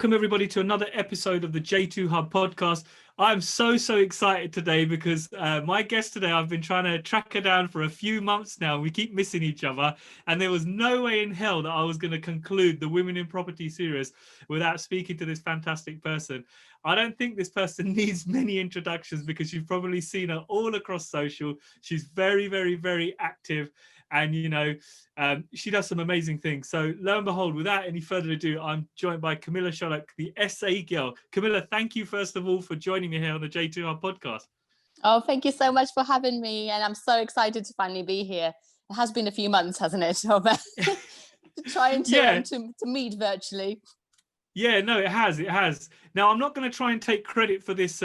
Welcome everybody to another episode of the J2 Hub podcast. I'm so excited today because my guest today, I've been trying to track her down for a few months now. We keep missing each other, and there was no way in hell that I was going to conclude the Women in Property series without speaking to this fantastic person. I don't think this person needs many introductions because you've probably seen her all across social. She's very active. And, she does some amazing things. So lo and behold, without any further ado, I'm joined by Kamila Wszolek, the SA girl. Kamila, thank you, first of all, for joining me here on the J2R podcast. Oh, thank you so much for having me. And I'm so excited to finally be here. It has been a few months, hasn't it? Trying to meet virtually. Yeah, no, it has. Now, I'm not going to try and take credit for this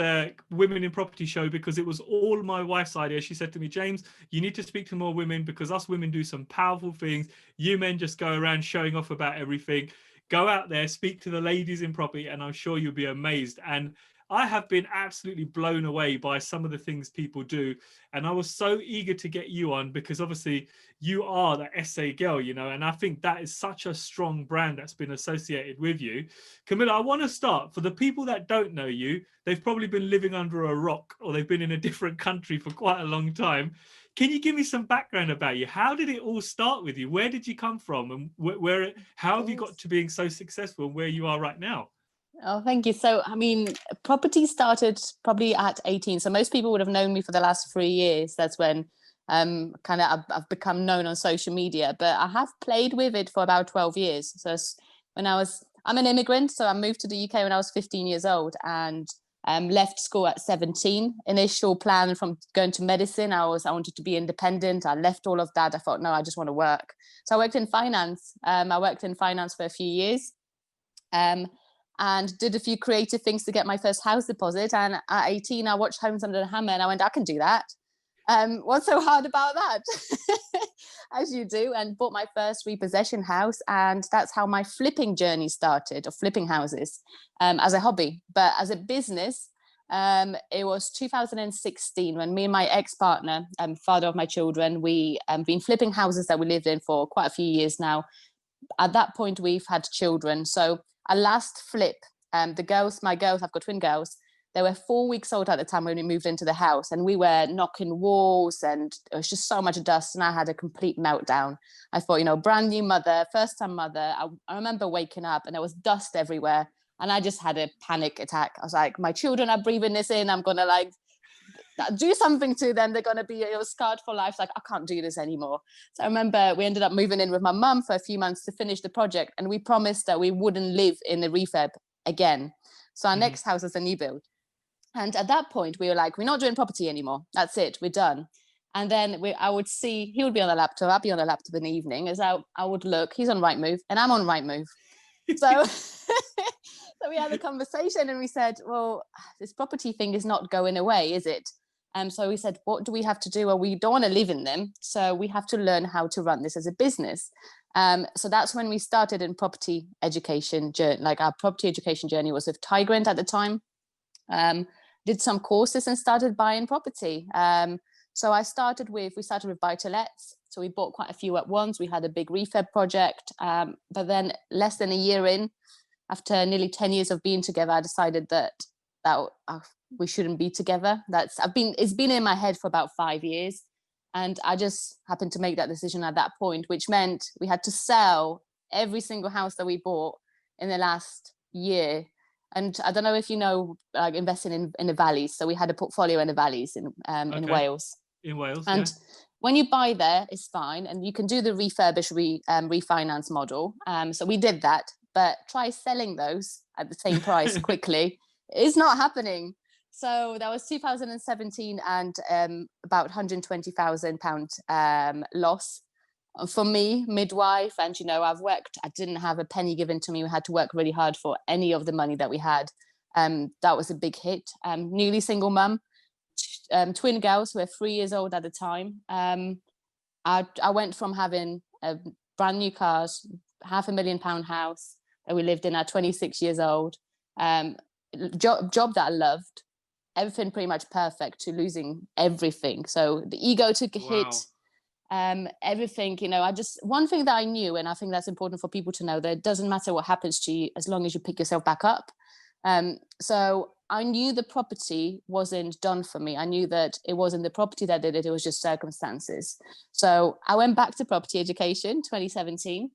Women in Property show because it was all my wife's idea. She said to me, James, you need to speak to more women because us women do some powerful things. You men just go around showing off about everything. Go out there, speak to the ladies in property, and I'm sure you'll be amazed. And I have been absolutely blown away by some of the things people do. And I was so eager to get you on because obviously you are the SA girl, and I think that is such a strong brand that's been associated with you. Kamila, I want to start. For the people that don't know you, they've probably been living under a rock or they've been in a different country for quite a long time. Can you give me some background about you? How did it all start with you? Where did you come from? And how have you got to being so successful and where you are right now? Oh, thank you. So, property started probably at 18. So most people would have known me for the last 3 years. That's when I've become known on social media, but I have played with it for about 12 years. So I'm an immigrant. So I moved to the UK when I was 15 years old and left school at 17. Initial plan from going to medicine, I wanted to be independent. I left all of that. I thought, no, I just want to work. So I worked in finance. I worked in finance for a few years. And did a few creative things to get my first house deposit. And at 18, I watched Homes Under the Hammer and I went, I can do that. What's so hard about that? As you do, and bought my first repossession house. And that's how my flipping journey started, of flipping houses as a hobby. But as a business, it was 2016 when me and my ex-partner, father of my children, we been flipping houses that we lived in for quite a few years now. At that point, we've had children. So our last flip, my girls, I've got twin girls, they were 4 weeks old at the time when we moved into the house, and we were knocking walls and it was just so much dust, and I had a complete meltdown. I thought, brand new mother, first time mother. I remember waking up and there was dust everywhere and I just had a panic attack. I was like, my children are breathing this in. I'm going to do something to them. They're going to be scarred for life. I can't do this anymore. So I remember we ended up moving in with my mum for a few months to finish the project, and we promised that we wouldn't live in the refurb again. So our next house was a new build. And at that point we were like, we're not doing property anymore. That's it. We're done. And then I would see, he would be on the laptop. I'd be on the laptop in the evening as I would look, he's on Rightmove and I'm on Rightmove. So so we had a conversation and we said, well, this property thing is not going away, is it? So we said, what do we have to do? Well, we don't want to live in them. So we have to learn how to run this as a business. So that's when we started in property education. Our property education journey was with Tigrant at the time. Did some courses and started buying property. So we started with buy-to-lets. So we bought quite a few at once. We had a big refurb project. But then less than a year in, after nearly 10 years of being together, I decided that we shouldn't be together. It's been in my head for about 5 years. And I just happened to make that decision at that point, which meant we had to sell every single house that we bought in the last year. And I don't know if investing in the valleys. So we had a portfolio in the valleys in Wales. In Wales, and when you buy there, it's fine. And you can do the refinance model. So we did that, but try selling those at the same price quickly. It's not happening. So that was 2017 and about £120,000 loss for me, midwife. And, I didn't have a penny given to me. We had to work really hard for any of the money that we had. That was a big hit. Newly single mum, twin girls who were 3 years old at the time. I went from having a brand new cars, £500,000 house that we lived in at 26 years old, job that I loved, everything pretty much perfect, to losing everything. So the ego took a hit. Everything, one thing that I knew, and I think that's important for people to know, that it doesn't matter what happens to you as long as you pick yourself back up. So I knew the property wasn't done for me. I knew that it wasn't the property that did it, it was just circumstances. So I went back to property education 2017.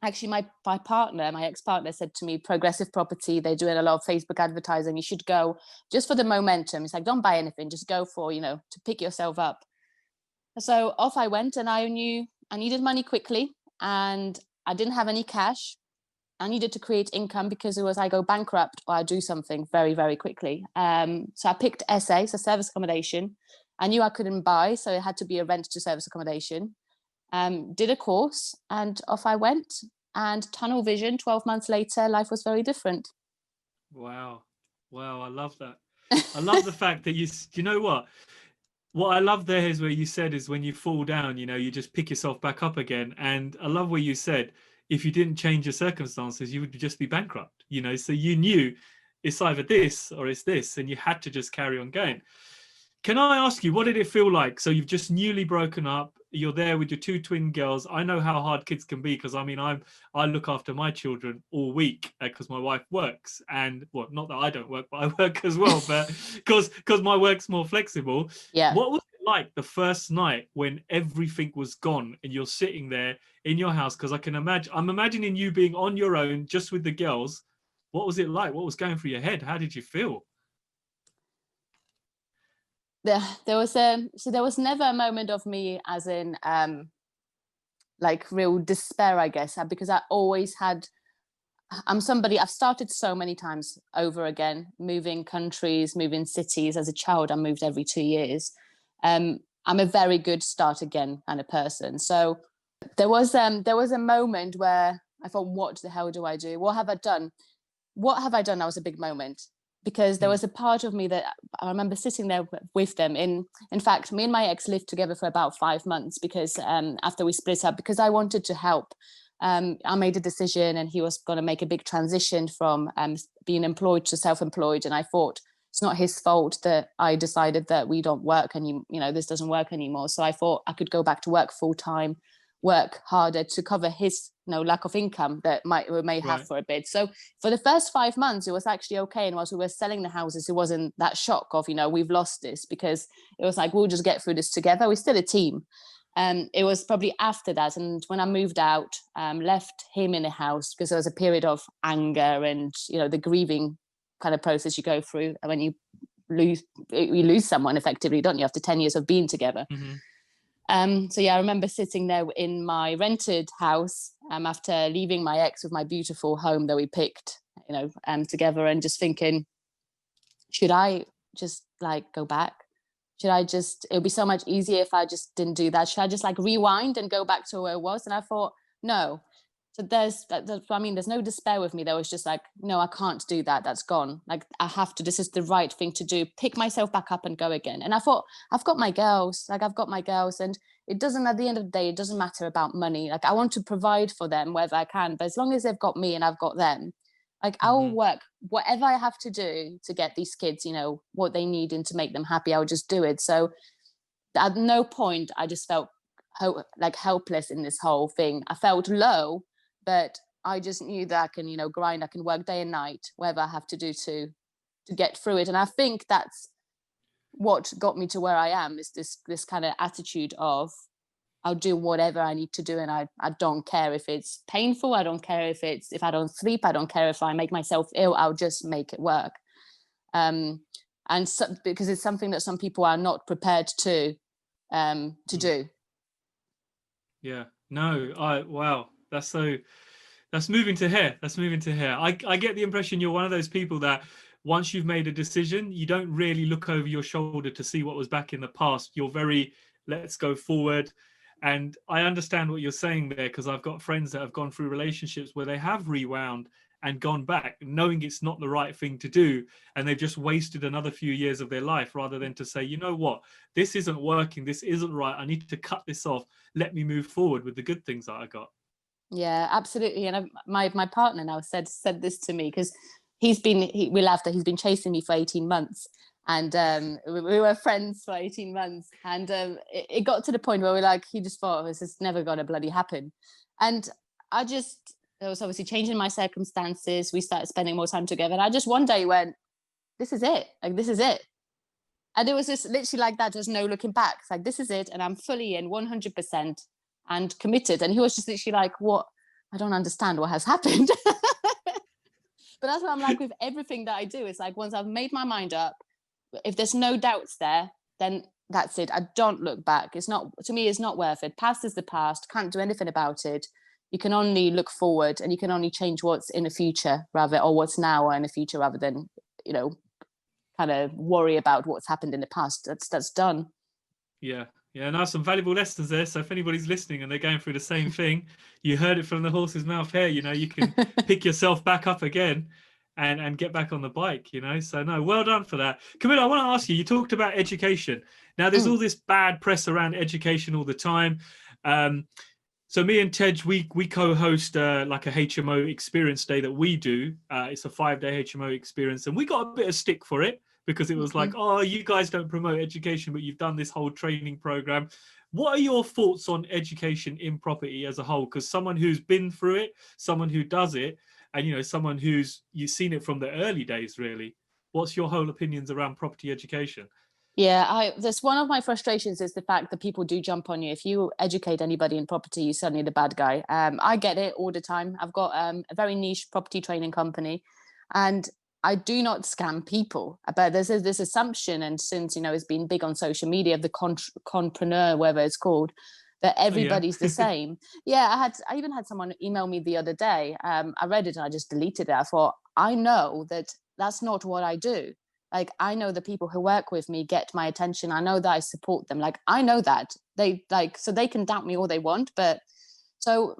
Actually, my ex-partner said to me, progressive property, they're doing a lot of Facebook advertising, you should go just for the momentum. It's like, don't buy anything, just go for, to pick yourself up. So off I went, and I knew I needed money quickly, and I didn't have any cash. I needed to create income because it was I go bankrupt or I do something very, very quickly. So I picked SA, so service accommodation. I knew I couldn't buy, so it had to be a rent to service accommodation. Did a course, and off I went. And tunnel vision, 12 months later, life was very different. Wow. I love that. I love the fact that you know what I love there is where you said is when you fall down, you just pick yourself back up again. And I love where you said, if you didn't change your circumstances, you would just be bankrupt, so you knew it's either this or it's this, and you had to just carry on going. Can I ask you, what did it feel like? So you've just newly broken up. You're there with your two twin girls. I know how hard kids can be, because I look after my children all week because my wife works, and well, not that I don't work, but I work as well, but because my work's more flexible. Yeah. What was it like the first night when everything was gone and you're sitting there in your house? Because I'm imagining you being on your own just with the girls. What was it like? What was going through your head? How did you feel? There was never a moment of me as in like real despair, I guess, because I always had, I've started so many times over again, moving countries, moving cities. As a child, I moved every 2 years. I'm a very good start again kind of person. So there was a moment where I thought, what the hell do I do? What have I done? That was a big moment, because there was a part of me that I remember sitting there with them. In fact, me and my ex lived together for about 5 months, because after we split up, because I wanted to help. I made a decision, and he was going to make a big transition from being employed to self-employed. And I thought it's not his fault that I decided that we don't work and this doesn't work anymore. So I thought I could go back to work full time, work harder to cover his lack of income that we may have for a bit. So for the first 5 months, it was actually okay. And whilst we were selling the houses, it wasn't that shock of, we've lost this, because it was like, we'll just get through this together. We're still a team. It was probably after that. And when I moved out, left him in the house, because there was a period of anger and, the grieving kind of process you go through when you lose someone effectively, don't you, after 10 years of being together. Mm-hmm. So yeah, I remember sitting there in my rented house after leaving my ex with my beautiful home that we picked, together, and just thinking, should I just go back? It would be so much easier if I just didn't do that. Should I just rewind and go back to where it was? And I thought, no. So there's no despair with me. There was just no, I can't do that. That's gone. I have to, this is the right thing to do. Pick myself back up and go again. And I thought, I've got my girls, and it doesn't, at the end of the day, it doesn't matter about money. I want to provide for them wherever I can, but as long as they've got me and I've got them, I will work whatever I have to do to get these kids, what they need, and to make them happy. I'll just do it. So at no point I just felt helpless in this whole thing. I felt low, but I just knew that I can, grind. I can work day and night, whatever I have to do to get through it. And I think that's what got me to where I am, is this kind of attitude of, I'll do whatever I need to do, and I don't care if it's painful. I don't care if I don't sleep. I don't care if I make myself ill. I'll just make it work. And so, because it's something that some people are not prepared to do. Yeah. No. Wow. That's moving to here. I get the impression you're one of those people that once you've made a decision, you don't really look over your shoulder to see what was back in the past. You're very, let's go forward. And I understand what you're saying there, because I've got friends that have gone through relationships where they have rewound and gone back knowing it's not the right thing to do, and they've just wasted another few years of their life, rather than to say, you know what, this isn't working, this isn't right, I need to cut this off, let me move forward with the good things that I got. Yeah, absolutely. And my partner now said this to me, because we laughed that he's been chasing me for 18 months. And we were friends for 18 months. And it got to the point where we're like, he just thought this is never going to bloody happen. And there was obviously changing my circumstances. We started spending more time together. And I just one day went, this is it. Like, this is it. And it was just literally like that. There's no looking back. It's like, this is it. And I'm fully in 100% and committed. And he was just literally like, what? I don't understand what has happened. But that's what I'm like with everything that I do. It's like, once I've made my mind up, if there's no doubts there, then that's it. I don't look back. It's not, to me, it's not worth it. Past is the past. Can't do anything about it. You can only look forward, and you can only change what's in the future or what's now or in the future, rather than, kind of worry about what's happened in the past. That's done. Yeah. And some valuable lessons there. So if anybody's listening and they're going through the same thing, you heard it from the horse's mouth here. You can pick yourself back up again and get back on the bike. So no, well done for that. Kamila, I want to ask you. You talked about education. Now there's all this bad press around education all the time. So me and Tej, we co-host like a HMO experience day that we do. It's a 5-day HMO experience, and we got a bit of stick for it, because it was like, oh, you guys don't promote education, but you've done this whole training program. What are your thoughts on education in property as a whole? Because someone who's been through it, someone who does it, and someone you've seen it from the early days, really. What's your whole opinions around property education? Yeah, that's one of my frustrations, is the fact that people do jump on you. If you educate anybody in property, you're suddenly the bad guy. I get it all the time. I've got a very niche property training company, and I do not scam people. But there's this assumption, and since it's been big on social media, of the compreneur, whatever it's called, that everybody's the same. Yeah, I even had someone email me the other day. I read it and I just deleted it. I thought, I know that that's not what I do. Like, I know the people who work with me get my attention. I know that I support them. Like, I know that so they can doubt me all they want. But so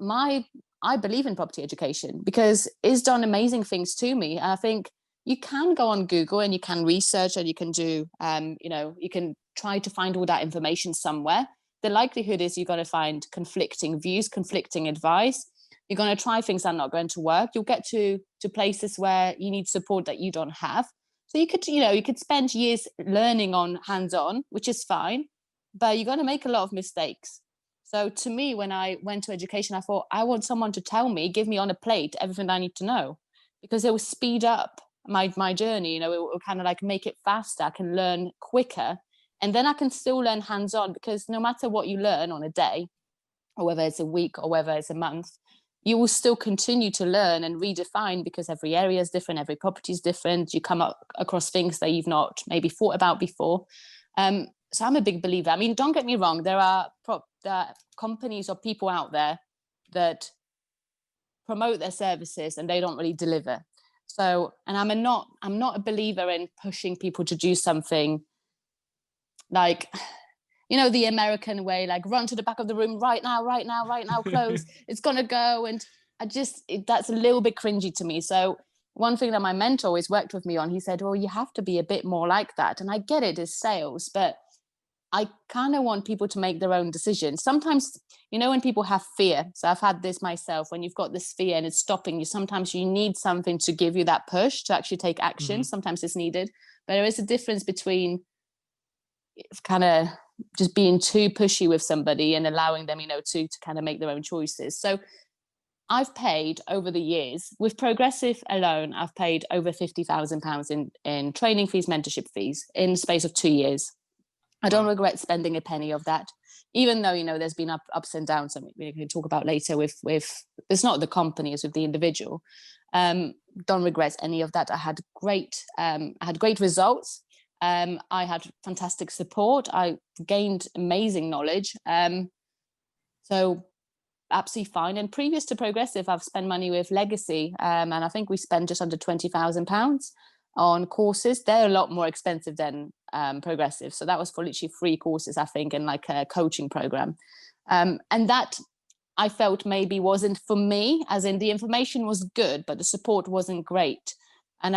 I believe in property education because it's done amazing things to me. And I think you can go on Google and you can research, and you can do, you can try to find all that information somewhere. The likelihood is you're going to find conflicting views, conflicting advice. You're going to try things that are not going to work. You'll get to places where you need support that you don't have. So you could spend years learning on hands-on, which is fine, but you're going to make a lot of mistakes. So to me, when I went to education, I thought, I want someone to tell me, give me on a plate everything I need to know, because it will speed up my journey. It will kind of like make it faster. I can learn quicker, and then I can still learn hands-on, because no matter what you learn on a day, or whether it's a week or whether it's a month, you will still continue to learn and redefine, because every area is different, every property is different. You come up across things that you've not maybe thought about before. So I'm a big believer. I mean, don't get me wrong, there are companies or people out there that promote their services and they don't really deliver. So, and I'm not a believer in pushing people to do something like, the American way, like run to the back of the room right now, close, it's gonna go. And that's a little bit cringy to me. So one thing that my mentor always worked with me on, he said, well, you have to be a bit more like that. And I get it as sales, but I kind of want people to make their own decisions. Sometimes, when people have fear, so I've had this myself, when you've got this fear and it's stopping you, sometimes you need something to give you that push to actually take action. Sometimes it's needed, but there is a difference between kind of just being too pushy with somebody and allowing them, to kind of make their own choices. So I've paid over the years with Progressive alone, I've paid over £50,000 in training fees, mentorship fees in the space of 2 years. I don't regret spending a penny of that, even though, there's been ups and downs, something we can talk about later with it's not the company, it's with the individual. Don't regret any of that. I had great results. I had fantastic support. I gained amazing knowledge. So absolutely fine. And previous to Progressive, I've spent money with Legacy, and I think we spent just under £20,000 on courses. They're a lot more expensive than Progressive. So that was for literally 3 courses, I think, and like a coaching program. And that I felt maybe wasn't for me, as in the information was good, but the support wasn't great. And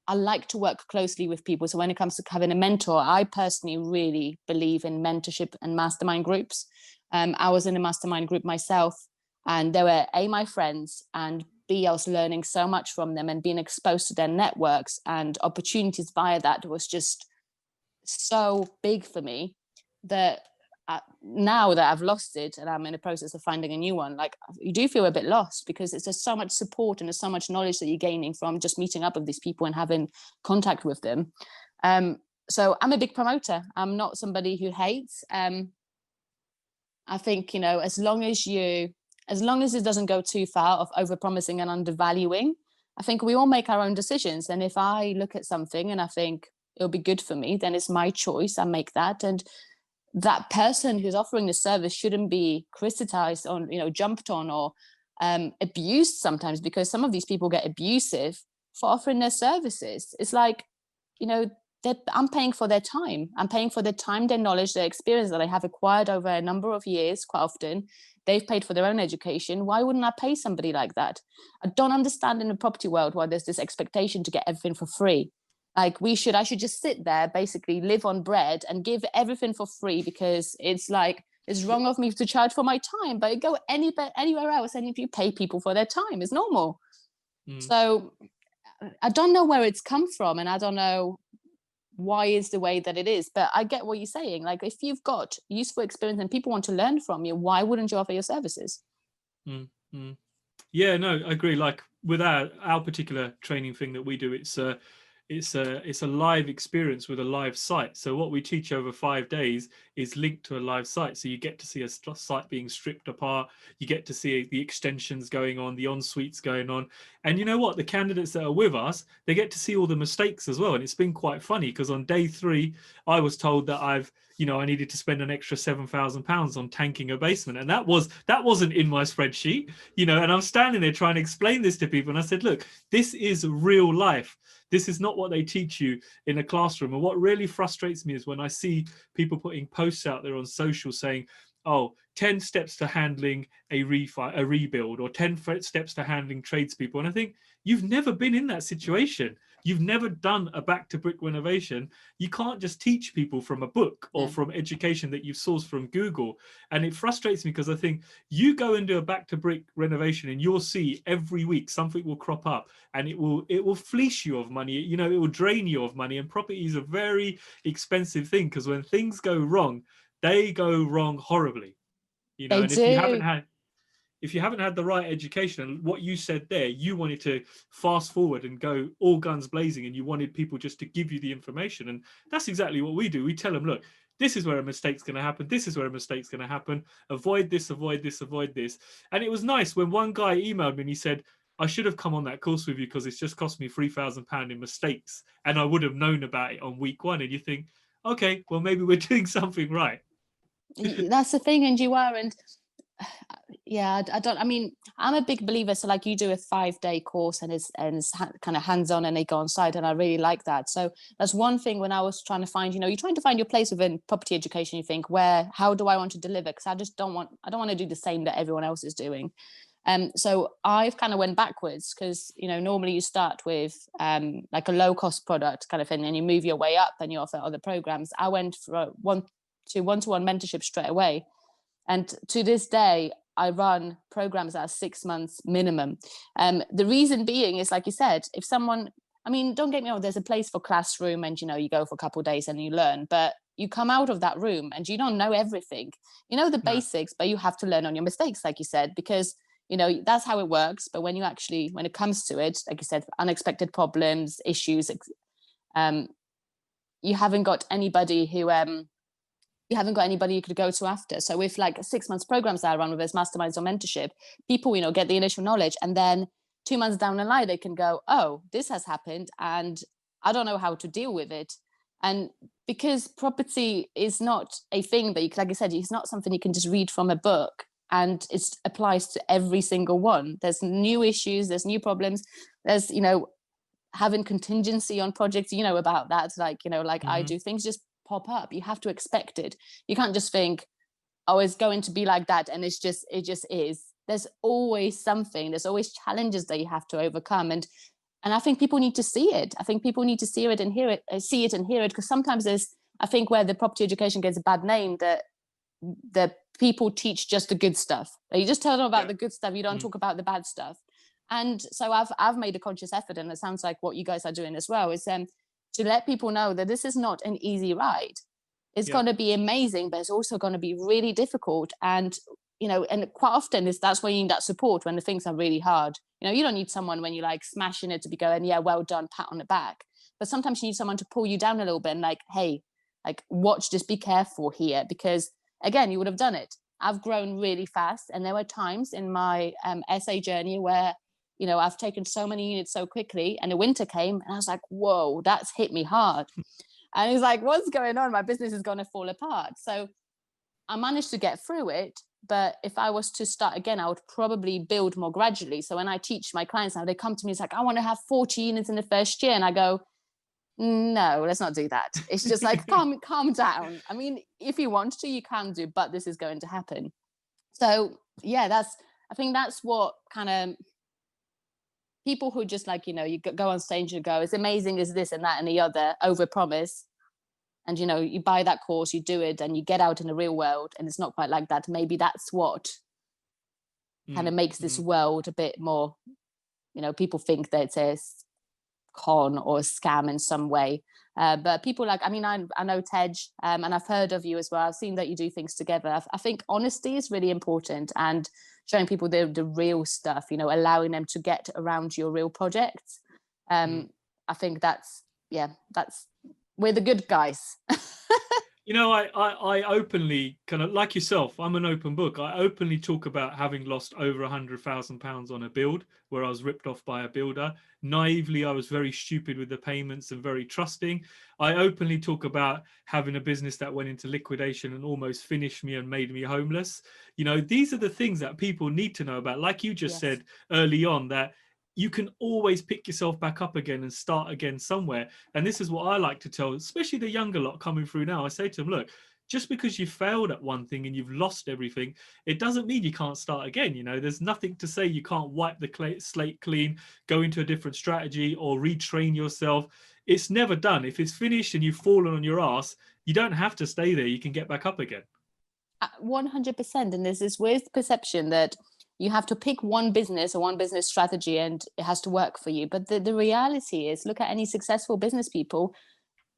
I like to work closely with people. So when it comes to having a mentor, I personally really believe in mentorship and mastermind groups. I was in a mastermind group myself, and they were my friends, and I was learning so much from them, and being exposed to their networks and opportunities via that was just so big for me that now that I've lost it and I'm in the process of finding a new one, like, you do feel a bit lost, because it's just so much support and there's so much knowledge that you're gaining from just meeting up with these people and having contact with them. So I'm a big promoter. I'm not somebody who hates. I think, you know, as long as it doesn't go too far of overpromising and undervaluing, I think we all make our own decisions. And if I look at something and I think it'll be good for me, then it's my choice. I make that. And that person who's offering the service shouldn't be criticized on, you know, jumped on or abused sometimes, because some of these people get abusive for offering their services. It's like, you know, I'm paying for their time. I'm paying for their time, their knowledge, their experience that they have acquired over a number of years. Quite often, they've paid for their own education. Why wouldn't I pay somebody like that? I don't understand in the property world why there's this expectation to get everything for free. Like, I should just sit there, basically live on bread and give everything for free, because it's like, it's wrong of me to charge for my time, but go anywhere else and if you pay people for their time, it's normal. So I don't know where it's come from, and I don't know why is the way that it is, but I get what you're saying. Like, if you've got useful experience and people want to learn from you, why wouldn't you offer your services? Yeah, no, I agree. Like, with our particular training thing that we do, it's a live experience with a live site. So what we teach over 5 days is linked to a live site. So you get to see a site being stripped apart. You get to see the extensions going on, the en-suites going on. And you know what? The candidates that are with us, they get to see all the mistakes as well. And it's been quite funny, because on day 3, I was told that I needed to spend an extra £7,000 on tanking a basement. And that wasn't in my spreadsheet, and I'm standing there trying to explain this to people. And I said, look, this is real life. This is not what they teach you in a classroom. And what really frustrates me is when I see people putting posts out there on social saying, 10 steps to handling a rebuild, or 10 steps to handling tradespeople. And I think, you've never been in that situation. You've never done a back to brick renovation. You can't just teach people from a book or from education that you've sourced from Google. And it frustrates me, because I think you go and do a back to brick renovation and you'll see every week something will crop up, and it will fleece you of money. It will drain you of money. And property is a very expensive thing, because when things go wrong, they go wrong horribly. And if you haven't had the right education, and what you said there, you wanted to fast forward and go all guns blazing, and you wanted people just to give you the information. And that's exactly what we do. We tell them, look, this is where a mistake's going to happen. This is where a mistake's going to happen. Avoid this, avoid this, avoid this. And it was nice when one guy emailed me and he said, I should have come on that course with you, because it's just cost me £3,000 in mistakes, and I would have known about it on week 1. And you think, okay, well, maybe we're doing something right. That's the thing. And you are. And yeah, I'm a big believer. So like, you do a 5-day course and it's kind of hands-on, and they go on site, and I really like that. So that's one thing. When I was trying to find, you're trying to find your place within property education, you think, how do I want to deliver? Because I don't want to do the same that everyone else is doing. So I've kind of went backwards, because normally you start with like a low-cost product kind of thing, and you move your way up and you offer other programs. I went for one-to-one mentorship straight away. And to this day, I run programs that are 6 months minimum. The reason being is, like you said, if someone, don't get me wrong, there's a place for classroom, and, you go for a couple of days and you learn, but you come out of that room and you don't know everything. You know the basics, but you have to learn on your mistakes, like you said, because, that's how it works. But when it comes to it, like you said, unexpected problems, issues, you haven't got anybody who, you could go to after. So with like 6 months programs that I run with as masterminds or mentorship, people, get the initial knowledge, and then 2 months down the line, they can go, oh, this has happened and I don't know how to deal with it. And because property is not a thing that like I said, it's not something you can just read from a book, and it applies to every single one. There's new issues, there's new problems, there's, having contingency on projects, about that, like, I do, things just pop up. You have to expect it. You can't just think, oh, it's going to be like that, and it just is. There's always something. There's always challenges that you have to overcome, and I think people need to see it. I think people need to see it and hear it, because sometimes there's, I think, where the property education gets a bad name, that the people teach just the good stuff. You just tell them about the good stuff. You don't talk about the bad stuff. And so I've made a conscious effort, and it sounds like what you guys are doing as well, is to let people know that this is not an easy ride. It's going to be amazing, but it's also going to be really difficult. And, you know, and quite often that's where you need that support when the things are really hard. You know, you don't need someone when you're like smashing it to be going, yeah, well done, pat on the back. But sometimes you need someone to pull you down a little bit and like, hey, like watch this, be careful here, because again, you would have done it. I've grown really fast. And there were times in my SA journey where, you know, I've taken so many units so quickly, and the winter came and I was like, whoa, that's hit me hard. And he's like, what's going on? My business is going to fall apart. So I managed to get through it. But if I was to start again, I would probably build more gradually. So when I teach my clients now, they come to me, it's like, I want to have 40 units in the first year. And I go, no, let's not do that. It's just like, calm down. I mean, if you want to, you can do, but this is going to happen. So yeah, I think that's what kind of people who just like, you know, you go on stage and go, it's amazing as this and that and the other, overpromise. And, you know, you buy that course, you do it, and you get out in the real world, and it's not quite like that. Maybe that's what kind of makes this world a bit more, you know, people think that it's a con or a scam in some way. But people like, I mean, I know Tej, and I've heard of you as well. I've seen that you do things together. I think honesty is really important, and showing people the real stuff, you know, allowing them to get around your real projects. I think we're the good guys. You know, I openly kind of, like yourself, I'm an open book. I openly talk about having lost over £100,000 on a build where I was ripped off by a builder. Naively, I was very stupid with the payments and very trusting. I openly talk about having a business that went into liquidation and almost finished me and made me homeless. You know, these are the things that people need to know about. Like you just said early on, that you can always pick yourself back up again and start again somewhere. And this is what I like to tell, especially the younger lot coming through now. I say to them, look, just because you failed at one thing and you've lost everything, it doesn't mean you can't start again. You know, there's nothing to say you can't wipe the slate clean, go into a different strategy or retrain yourself. It's never done. If it's finished and you've fallen on your ass, you don't have to stay there. You can get back up again. 100%. And there's this weird perception that you have to pick one business or one business strategy and it has to work for you. But the reality is, look at any successful business people.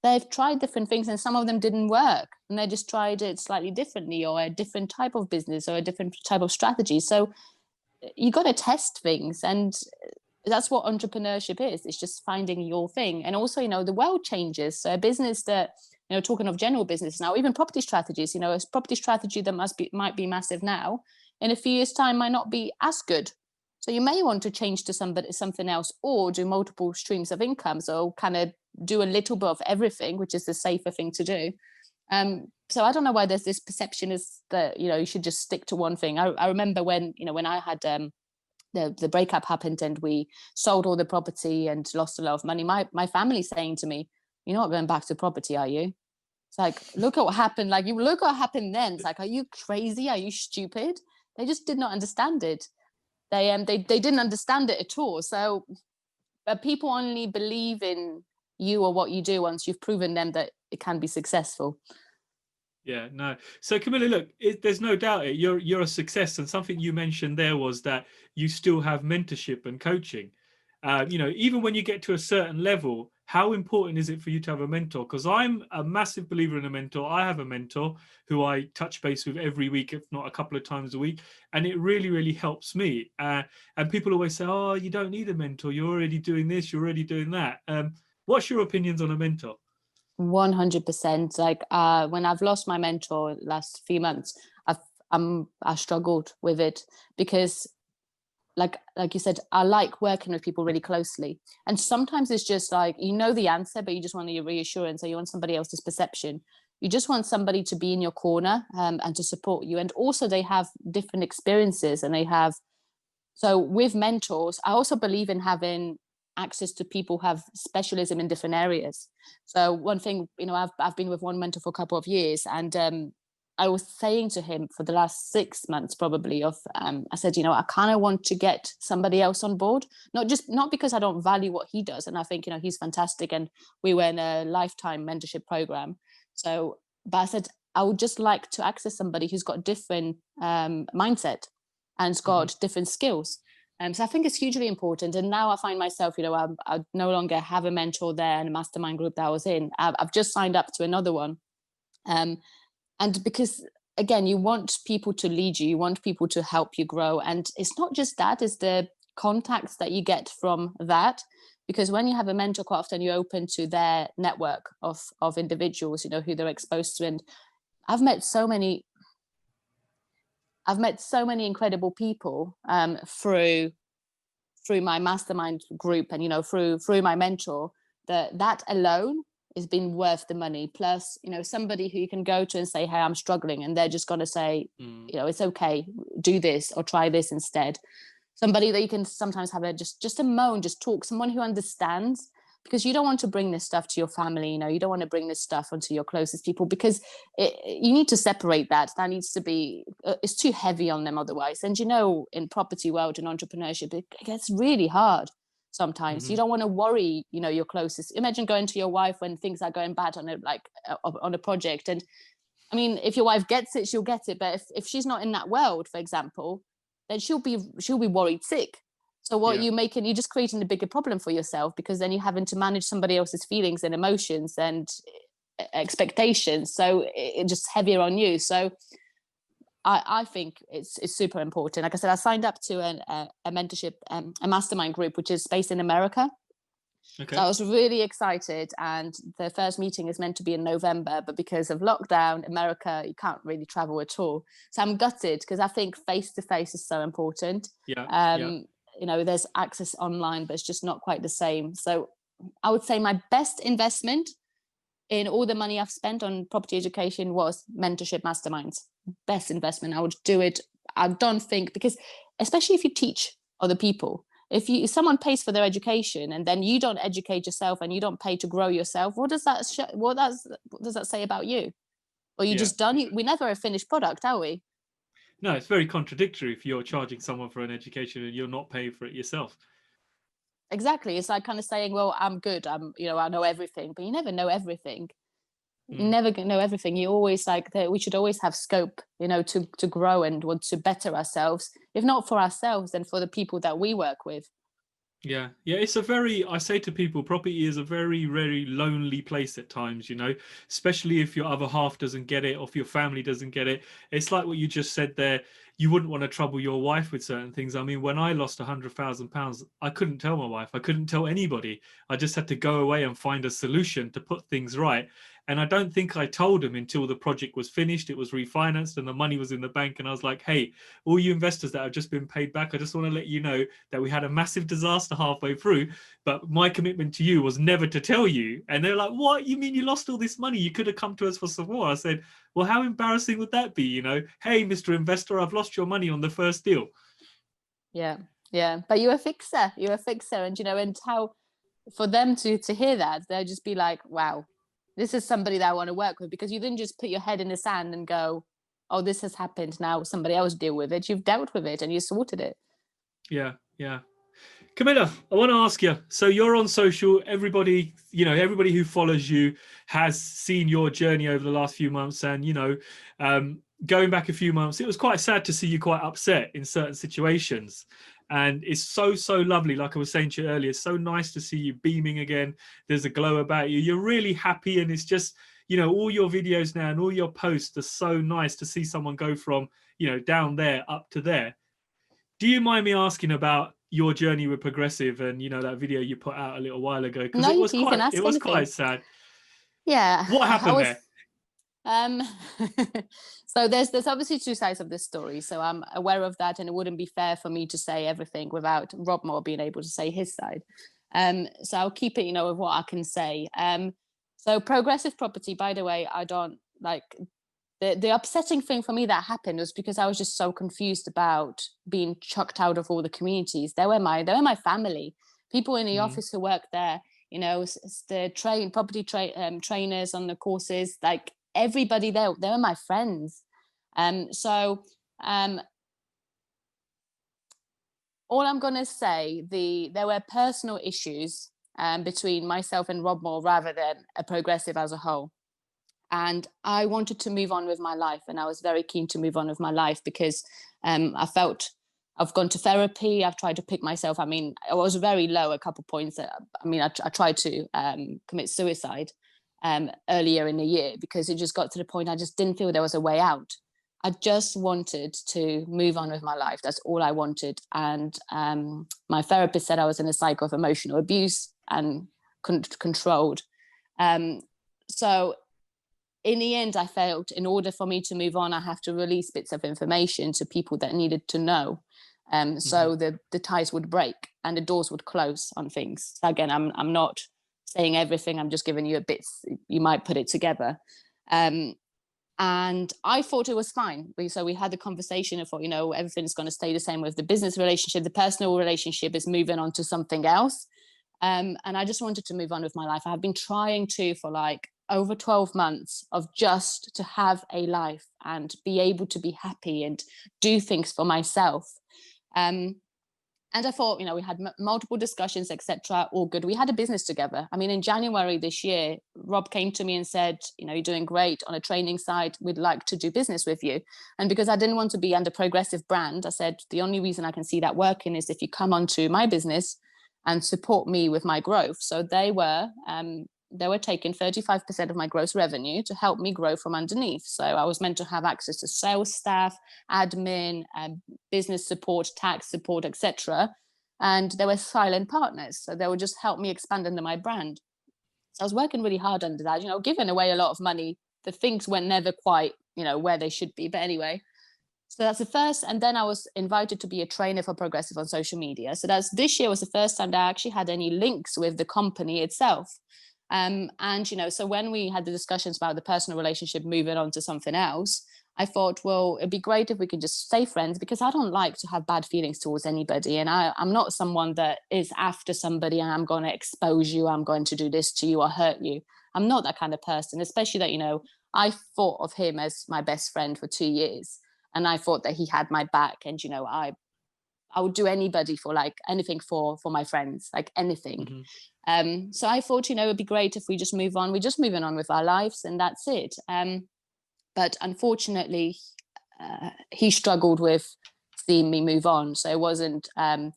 They've tried different things and some of them didn't work. And they just tried it slightly differently, or a different type of business or a different type of strategy. So you got to test things. And that's what entrepreneurship is. It's just finding your thing. And also, you know, the world changes. So a business that, you know, talking of general business now, even property strategies, you know, a property strategy that might be massive now, in a few years' time might not be as good. So you may want to change to something else, or do multiple streams of income. So kind of do a little bit of everything, which is the safer thing to do. So I don't know why there's this perception is that, you know, you should just stick to one thing. I remember when I had the breakup happened and we sold all the property and lost a lot of money. My family saying to me, "You're not going back to property, are you?" It's like, look at what happened. Like, you look what happened then. It's like, are you crazy? Are you stupid? They just did not understand it. They didn't understand it at all. So, but people only believe in you or what you do once you've proven them that it can be successful. Yeah, no. So Kamila, look, there's no doubt you're a success, and something you mentioned there was that you still have mentorship and coaching. You know, even when you get to a certain level, how important is it for you to have a mentor? Because I'm a massive believer in a mentor. I have a mentor who I touch base with every week, if not a couple of times a week, and it really, really helps me. And people always say, "Oh, you don't need a mentor. You're already doing this. You're already doing that." What's your opinions on a mentor? 100%. Like when I've lost my mentor last few months, I struggled with it because like you said, I like working with people really closely. And sometimes it's just like, you know the answer, but you just want your reassurance, or you want somebody else's perception. You just want somebody to be in your corner and to support you. And also they have different experiences and so with mentors, I also believe in having access to people who have specialism in different areas. So one thing, you know, I've been with one mentor for a couple of years, and I was saying to him for the last 6 months probably I said, you know, I kind of want to get somebody else on board, not because I don't value what he does. And I think, you know, he's fantastic. And we were in a lifetime mentorship program. So, but I said, I would just like to access somebody who's got different mindset and has got different skills. So I think it's hugely important. And now I find myself, I no longer have a mentor there in a mastermind group that I was in. I've just signed up to another one. And because, again, you want people to lead you, you want people to help you grow. And it's not just that, it's the contacts that you get from that. Because when you have a mentor, quite often you're open to their network of individuals, who they're exposed to. And I've met so many incredible people through my mastermind group, and through my mentor, that alone has been worth the money. Plus, somebody who you can go to and say, hey, I'm struggling, and they're just going to say, it's okay, do this or try this instead. Somebody that you can sometimes have just a moan, just talk, someone who understands. Because you don't want to bring this stuff to your family, you don't want to bring this stuff onto your closest people, because you need to separate that. That needs to be, it's too heavy on them otherwise. And in property world and entrepreneurship, it gets really hard sometimes. Mm-hmm. You don't want to worry, your closest. Imagine going to your wife when things are going bad on a project. And I mean, if your wife gets it, she'll get it. But if she's not in that world, for example, then she'll be worried sick. So what you're just creating a bigger problem for yourself, because then you're having to manage somebody else's feelings and emotions and expectations. So it's just heavier on you. So I think it's super important. Like I said, I signed up to a mentorship, a mastermind group, which is based in America. Okay. So I was really excited, and the first meeting is meant to be in November, but because of lockdown, America, you can't really travel at all. So I'm gutted, because I think face-to-face is so important. There's access online, but it's just not quite the same. So I would say my best investment in all the money I've spent on property education was mentorship masterminds. Best investment. I would do it. I don't think, because especially if you teach other people, if someone pays for their education and then you don't educate yourself and you don't pay to grow yourself, what does that say about you? Or you just done? We're never a finished product, are we? No, it's very contradictory if you're charging someone for an education and you're not paying for it yourself. Exactly. It's like kind of saying, well, I'm good. I know everything, but you never know everything. You never know everything. You always we should always have scope, to grow and want to better ourselves. If not for ourselves, then for the people that we work with. Yeah, it's I say to people, property is a very, very lonely place at times, especially if your other half doesn't get it, or if your family doesn't get it. It's like what you just said there. You wouldn't want to trouble your wife with certain things. I mean, when I lost £100,000, I couldn't tell my wife. I couldn't tell anybody. I just had to go away and find a solution to put things right. And I don't think I told him until the project was finished, it was refinanced, and the money was in the bank. And I was like, hey, all you investors that have just been paid back, I just want to let you know that we had a massive disaster halfway through, but my commitment to you was never to tell you. And they're like, what? You mean you lost all this money? You could have come to us for some more. I said, well, how embarrassing would that be? Hey, Mr. Investor, I've lost your money on the first deal. Yeah. But you're a fixer. And, and how for them to hear that, they'll just be like, wow, this is somebody that I want to work with, because you didn't just put your head in the sand and go, oh, this has happened, now somebody else deal with it. You've dealt with it and you sorted it. Yeah. Kamila, I want to ask you, so you're on social, everybody who follows you has seen your journey over the last few months, and going back a few months, it was quite sad to see you quite upset in certain situations. And it's so lovely, like I was saying to you earlier, it's so nice to see you beaming again. There's a glow about you. You're really happy, and it's just, all your videos now and all your posts are so nice to see someone go from, down there up to there. Do you mind me asking about your journey with Progressive and, that video you put out a little while ago? Because no, it was anything. quite sad. Yeah. What happened there? So there's obviously two sides of this story, so I'm aware of that, and it wouldn't be fair for me to say everything without Rob Moore being able to say his side. So I'll keep it, with what I can say. So Progressive Property, by the way, I don't like the upsetting thing for me that happened was because I was just so confused about being chucked out of all the communities. They were my family, people in the office who work there, the property trainers on the courses, like everybody there, they were my friends. So all I'm going to say, there were personal issues between myself and Rob Moore rather than a Progressive as a whole. And I wanted to move on with my life, and I was very keen to move on with my life because I felt I've gone to therapy. I've tried to pick myself. I mean, I was very low a couple of points. I tried to commit suicide earlier in the year because it just got to the point I just didn't feel there was a way out. I just wanted to move on with my life. That's all I wanted. And my therapist said I was in a cycle of emotional abuse and controlled. So in the end, I felt in order for me to move on, I have to release bits of information to people that needed to know. So the ties would break and the doors would close on things. So again, I'm not saying everything. I'm just giving you a bits. You might put it together. And I thought it was fine. So we had the conversation and thought, everything's going to stay the same with the business relationship. The personal relationship is moving on to something else. And I just wanted to move on with my life. I have been trying to for like over 12 months of just to have a life and be able to be happy and do things for myself. And I thought, we had multiple discussions, etc. All good. We had a business together. I mean, in January this year, Rob came to me and said, you're doing great on a training side. We'd like to do business with you. And because I didn't want to be under Progressive brand, I said, the only reason I can see that working is if you come onto my business and support me with my growth. So they were taking 35% of my gross revenue to help me grow from underneath. So I was meant to have access to sales staff, admin, business support, tax support, etc. And they were silent partners. So they would just help me expand under my brand. So I was working really hard under that, giving away a lot of money. The things were never quite, where they should be. But anyway, so that's the first. And then I was invited to be a trainer for Progressive on social media. So this year was the first time that I actually had any links with the company itself. So when we had the discussions about the personal relationship moving on to something else, I thought, well, it'd be great if we could just stay friends, because I don't like to have bad feelings towards anybody. And I'm not someone that is after somebody and I'm going to expose you, I'm going to do this to you or hurt you. I'm not that kind of person, especially that, I thought of him as my best friend for 2 years. And I thought that he had my back. And, I would do anybody for anything for my friends, like anything. So I thought, it'd be great if we just move on. We're just moving on with our lives and that's it. But unfortunately, he struggled with seeing me move on. So it wasn't. When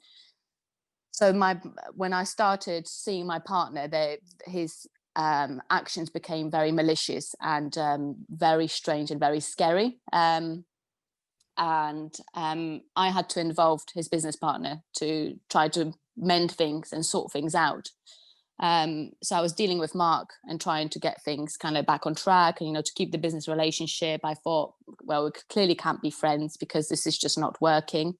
I started seeing my partner, his actions became very malicious and very strange and very scary. And I had to involve his business partner to try to mend things and sort things out. So I was dealing with Mark and trying to get things kind of back on track and, to keep the business relationship. I thought, well, we clearly can't be friends because this is just not working.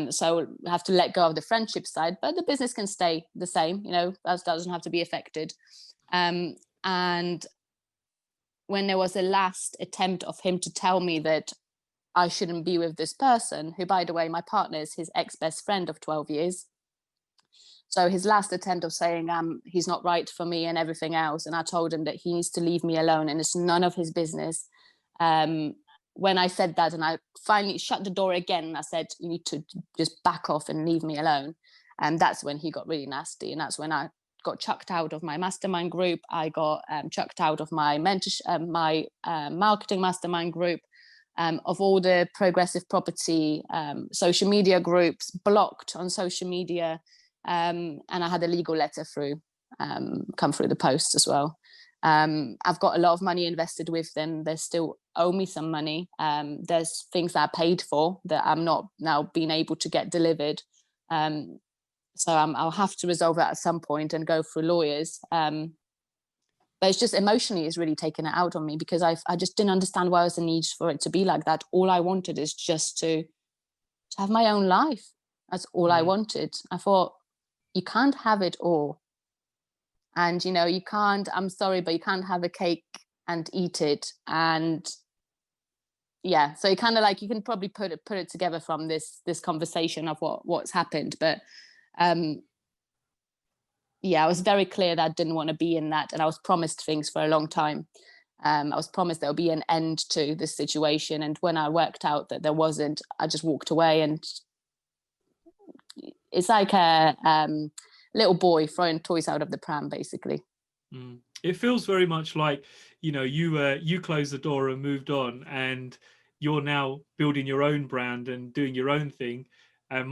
So we have to let go of the friendship side, but the business can stay the same, that doesn't have to be affected. And when there was a last attempt of him to tell me that I shouldn't be with this person, who, by the way, my partner is his ex-best friend of 12 years. So his last attempt of saying he's not right for me and everything else. And I told him that he needs to leave me alone and it's none of his business. When I said that and I finally shut the door again, and I said, you need to just back off and leave me alone. And that's when he got really nasty. And that's when I got chucked out of my mastermind group. I got chucked out of my marketing mastermind group. Of all the Progressive property social media groups, blocked on social media, and I had a legal letter come through the post as well. I've got a lot of money invested with them. They still owe me some money. There's things that I paid for that I'm not now being able to get delivered. So I'll have to resolve that at some point and go through lawyers. But it's just emotionally it's really taken it out on me because I just didn't understand why was the need for it to be like that. All I wanted is just to have my own life. That's all I wanted. I thought, you can't have it all. And, you can't, I'm sorry, but you can't have a cake and eat it. And yeah, so you kind of you can probably put it together from this conversation of what's happened. But yeah, I was very clear that I didn't want to be in that. And I was promised things for a long time. I was promised there'll be an end to this situation. And when I worked out that there wasn't, I just walked away. And it's like a little boy throwing toys out of the pram, basically. It feels very much like, you closed the door and moved on, and you're now building your own brand and doing your own thing. and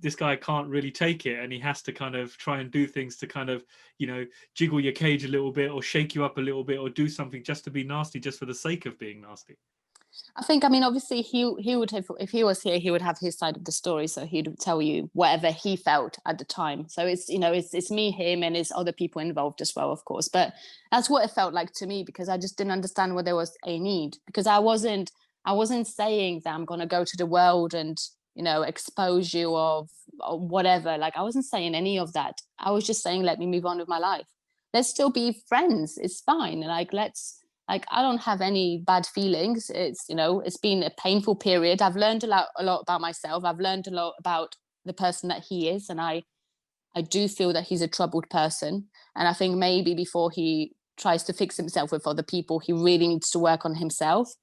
this guy can't really take it, and he has to kind of try and do things to kind of, you know, jiggle your cage a little bit, or shake you up a little bit, or do something just to be nasty, just for the sake of being nasty. I think, I mean, obviously he would have, if he was here, he would have his side of the story. So he'd tell you whatever he felt at the time. So it's, you know, it's me, him, and it's other people involved as well, of course. But that's what it felt like to me, because I just didn't understand where there was a need, because I wasn't saying that I'm going to go to the world and, you know, expose you or whatever. Like, I wasn't saying any of that. I was just saying, let me move on with my life. Let's still be friends. It's fine. Like, I don't have any bad feelings. It's, you know, it's been a painful period. I've learned a lot about myself. I've learned a lot about the person that he is. And I do feel that he's a troubled person. And I think maybe before he tries to fix himself with other people, he really needs to work on himself.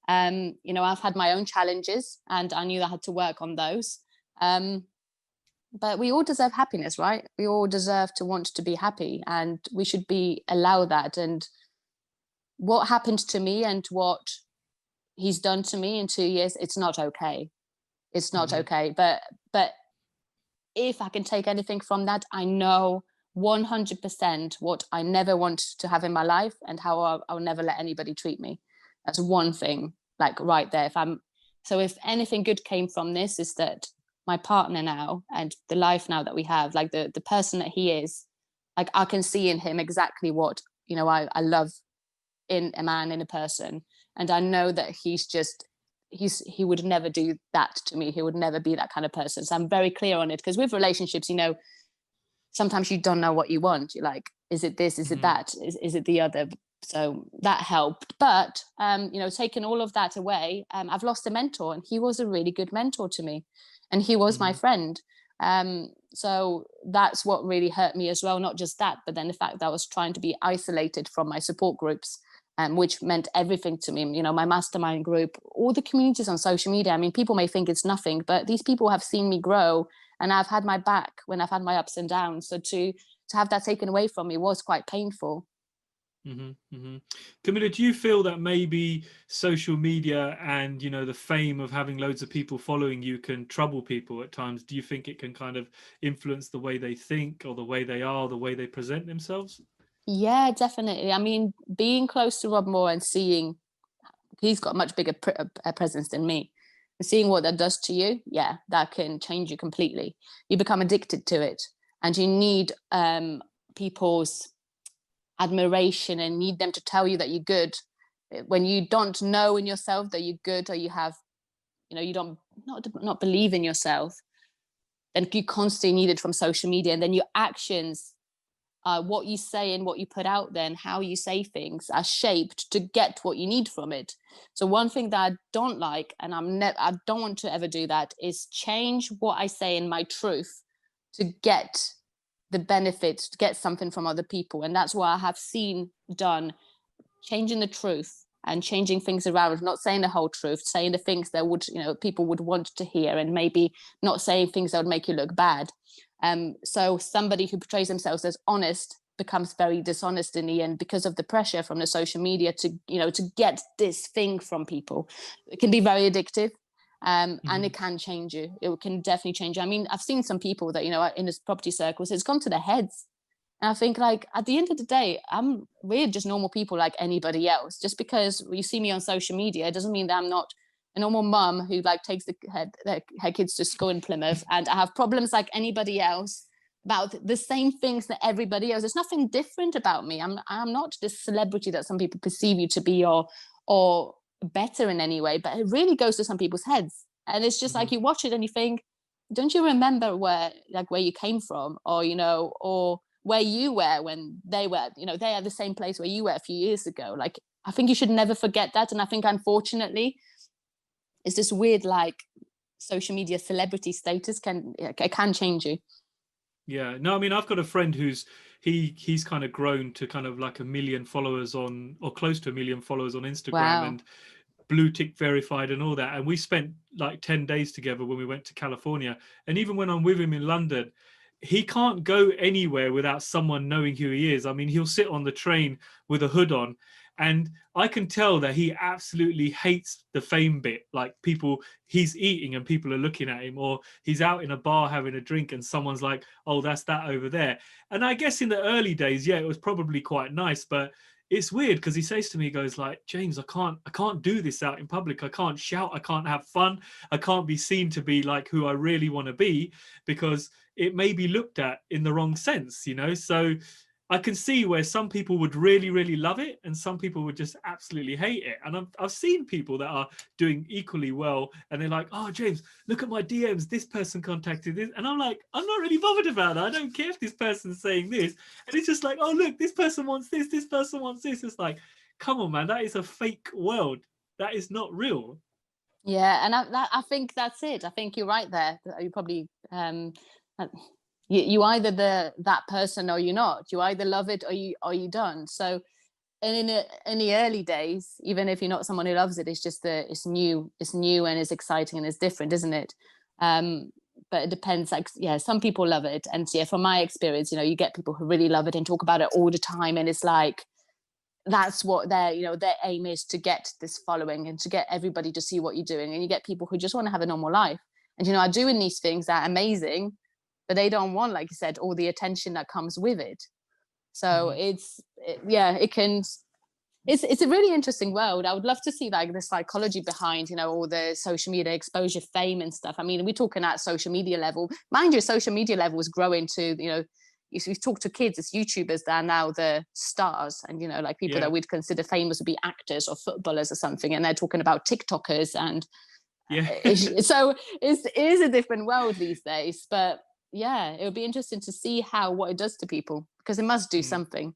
You know, I've had my own challenges, and I knew I had to work on those. But we all deserve happiness, right? We all deserve to want to be happy, and we should allow that. And what happened to me and what he's done to me in 2 years, it's not okay. It's not okay. But if I can take anything from that, I know 100% what I never want to have in my life, and how I'll never let anybody treat me. That's one thing, like, right there. If anything good came from this, is that my partner now, and the life now that we have, like the person that he is, like, I can see in him exactly what, you know, I love in a man, in a person. And I know that he would never do that to me. He would never be that kind of person. So I'm very clear on it, because with relationships, you know, sometimes you don't know what you want. You're like, is it this? Is it that? Is it the other? So that helped. But, you know, taking all of that away, I've lost a mentor, and he was a really good mentor to me, and he was my friend. So that's what really hurt me as well. Not just that, but then the fact that I was trying to be isolated from my support groups, which meant everything to me. You know, my mastermind group, all the communities on social media. I mean, people may think it's nothing, but these people have seen me grow, and I've had my back when I've had my ups and downs. So to have that taken away from me was quite painful. Kamila, do you feel that maybe social media and, you know, the fame of having loads of people following you can trouble people at times? Do you think it can kind of influence the way they think, or the way they are, the way they present themselves? Yeah, definitely. I mean, being close to Rob Moore and seeing he's got a much bigger presence than me, and seeing what that does to you, yeah, that can change you completely. You become addicted to it, and you need people's admiration, and need them to tell you that you're good when you don't know in yourself that you're good, or you have, you know, you don't not believe in yourself. Then you constantly need it from social media, and then your actions, what you say and what you put out there, and how you say things, are shaped to get what you need from it. So one thing that I don't like, and I don't want to ever do that, is change what I say in my truth to get the benefits, to get something from other people. And that's what I have seen done, changing the truth and changing things around, not saying the whole truth, saying the things that would, you know, people would want to hear, and maybe not saying things that would make you look bad. So somebody who portrays themselves as honest becomes very dishonest in the end, because of the pressure from the social media to, you know, to get this thing from people. It can be very addictive. And it can change you. It can definitely change you. I mean, I've seen some people that, you know, in this property circles, it's gone to their heads. And I think, like, at the end of the day, we're just normal people like anybody else. Just because you see me on social media, it doesn't mean that I'm not a normal mum who, like, takes her kids to school in Plymouth, and I have problems like anybody else about the same things that everybody else. There's nothing different about me. I'm not this celebrity that some people perceive you to be, or better in any way, but it really goes to some people's heads. And it's just like, you watch it and you think, don't you remember where you came from, or, you know, or where you were when they were, you know, they are the same place where you were a few years ago. Like, I think you should never forget that. And I think, unfortunately, it's this weird, like, social media celebrity status can change you. Yeah, no, I mean, I've got a friend who's he's kind of grown to kind of like 1 million followers on, or close to 1 million followers on Instagram. Wow. And blue tick verified and all that. And we spent like 10 days together when we went to California. And even when I'm with him in London, he can't go anywhere without someone knowing who he is. I mean, he'll sit on the train with a hood on, And I can tell that he absolutely hates the fame bit, like people, he's eating and people are looking at him, or he's out in a bar having a drink and someone's like, oh, that's that over there. And I guess in the early days, yeah, it was probably quite nice, but it's weird because he says to me, he goes like, James, I can't do this out in public. I can't shout. I can't have fun. I can't be seen to be like who I really want to be, because it may be looked at in the wrong sense, you know? So I can see where some people would really, really love it and some people would just absolutely hate it. And I've seen people that are doing equally well and they're like, oh, James, look at my DMs. This person contacted this. And I'm like, I'm not really bothered about that. I don't care if this person's saying this. And it's just like, oh, look, this person wants this. This person wants this. It's like, come on, man, that is a fake world. That is not real. Yeah, and I think that's it. I think you're right there. You probably... you either that person or you're not. You either love it or you don't. So in the early days, even if you're not someone who loves it, it's just it's new and it's exciting and it's different, isn't it? But it depends. Like, yeah, some people love it, and yeah, from my experience, you know, you get people who really love it and talk about it all the time, and it's like that's what their aim is, to get this following and to get everybody to see what you're doing. And you get people who just want to have a normal life and, you know, are doing these things that are amazing, but they don't want, like you said, all the attention that comes with it. So it's a really interesting world. I would love to see like the psychology behind, you know, all the social media exposure, fame and stuff. I mean, we're talking at social media level. Mind you, social media level is growing to, you know, if you talk to kids, it's YouTubers that are now the stars, and, you know, like people that we'd consider famous would be actors or footballers or something, and they're talking about TikTokers, and so it is a different world these days. But yeah, it would be interesting to see what it does to people, because it must do something.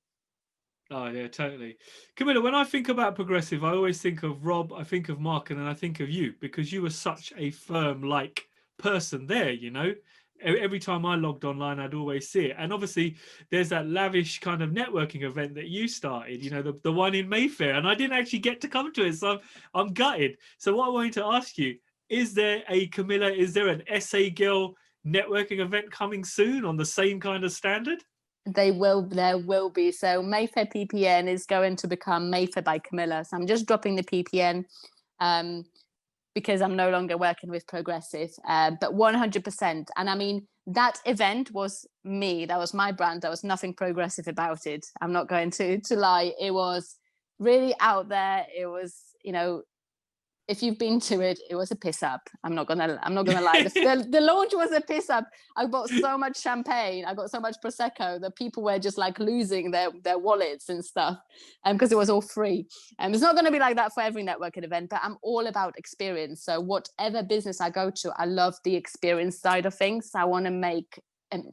Oh yeah, totally. Kamila, when I think about progressive, I always think of Rob, I think of Mark, and then I think of you, because you were such a firm like person there, you know. Every time I logged online, I'd always see it. And obviously there's that lavish kind of networking event that you started, you know, the one in Mayfair, and I didn't actually get to come to it, so I'm gutted. So what I wanted to ask you, is there an SA Girl networking event coming soon on the same kind of standard? There will be. So Mayfair PPN is going to become Mayfair by Kamila. So I'm just dropping the PPN because I'm no longer working with Progressive, but 100%. And I mean, that event was me. That was my brand. There was nothing progressive about it. I'm not going to lie. It was really out there. It was, you know, if you've been to it, it was a piss up. I'm not gonna lie. The launch was a piss up. I bought so much champagne. I got so much prosecco that people were just like losing their wallets and stuff, because it was all free. And it's not going to be like that for every networking event. But I'm all about experience. So whatever business I go to, I love the experience side of things. I want to make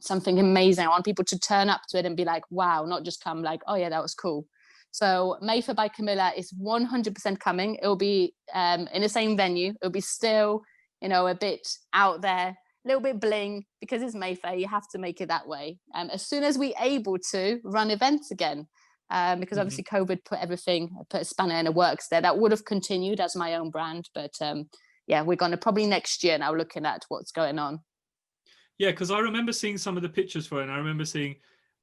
something amazing. I want people to turn up to it and be like, wow, not just come like, oh yeah, that was cool. So Mayfair by Kamila is 100% coming. It'll be in the same venue. It'll be still, you know, a bit out there, a little bit bling, because it's Mayfair. You have to make it that way. As soon as we're able to run events again, because obviously COVID put a spanner in the works there. That would have continued as my own brand. But yeah, we're going to probably next year now looking at what's going on. Yeah, because I remember seeing some of the pictures for it, and I remember seeing,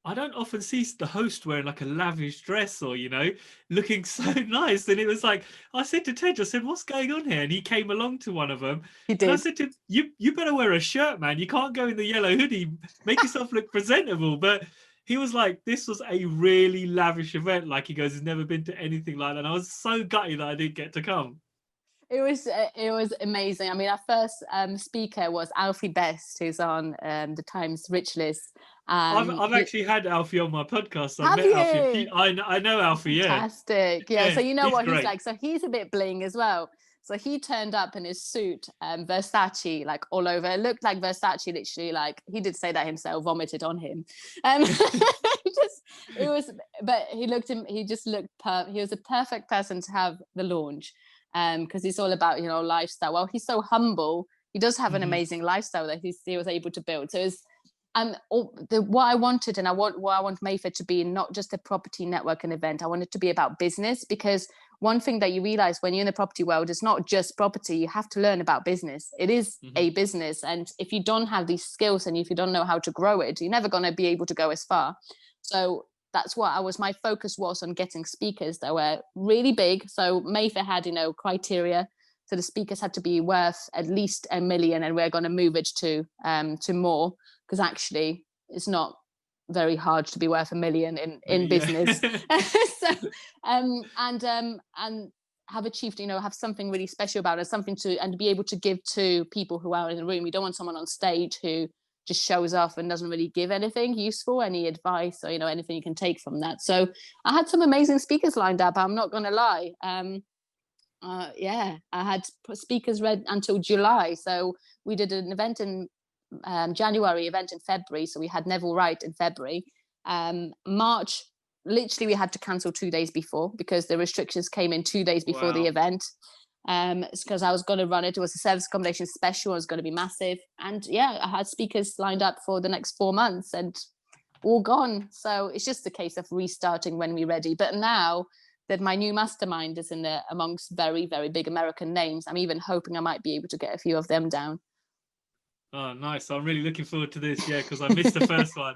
I don't often see the host wearing like a lavish dress or, you know, looking so nice. And it was like, I said to Tej, I said, what's going on here? And he came along to one of them. He did. And I said to him, you better wear a shirt, man. You can't go in the yellow hoodie. Make yourself look presentable. But he was like, this was a really lavish event. Like, he goes, he's never been to anything like that. And I was so gutted that I didn't get to come. It was amazing. I mean, our first speaker was Alfie Best, who's on the Times Rich List. I've actually had Alfie on my podcast. Have you? Alfie. I know Alfie. Fantastic. Yeah. So you know what great. He's like. So he's a bit bling as well. So he turned up in his suit, Versace, like all over. It looked like Versace, literally, like he did say that himself, vomited on him. He was a perfect person to have the launch. Because he's all about, you know, lifestyle. Well, he's so humble. He does have an amazing lifestyle that he was able to build. So it's what I wanted, and what I want Mayfair to be, not just a property networking event. I want it to be about business, because one thing that you realize when you're in the property world is not just property. You have to learn about business. It is a business, and if you don't have these skills and if you don't know how to grow it, you're never going to be able to go as far. So that's what my focus was on, getting speakers that were really big. So Mayfair had, criteria. So the speakers had to be worth at least $1 million, and we're going to move it to more, because actually it's not very hard to be worth $1 million in business. So and have achieved, have something really special about it, something to, and be able to give to people who are in the room. You don't want someone on stage who just shows off and doesn't really give anything useful, any advice, or anything you can take from that. So I had some amazing speakers lined up, I'm not going to lie. I had speakers read until July. So we did an event in January, event in February. So we had Neville Wright in February. March, literally we had to cancel 2 days before, because the restrictions came in 2 days before the event. It's because I was going to run it. It was a service accommodation special. It was going to be massive. And I had speakers lined up for the next 4 months and all gone. So it's just a case of restarting when we're ready. But now that my new mastermind is in there amongst very, very big American names, I'm even hoping I might be able to get a few of them down. Oh, nice. I'm really looking forward to this. Yeah, because I missed the first one.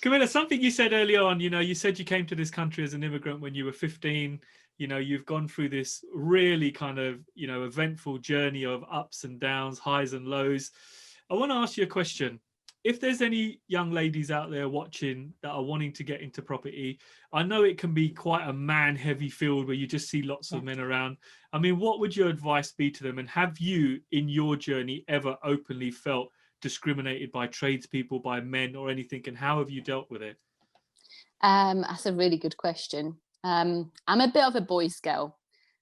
Kamila, something you said earlier on, you said you came to this country as an immigrant when you were 15. You've gone through this really kind of, eventful journey of ups and downs, highs and lows. I want to ask you a question. If there's any young ladies out there watching that are wanting to get into property, I know it can be quite a man-heavy field where you just see lots of men around. I mean, what would your advice be to them? And have you, in your journey, ever openly felt discriminated by tradespeople, by men or anything? And how have you dealt with it? That's a really good question. I'm a bit of a boys' girl.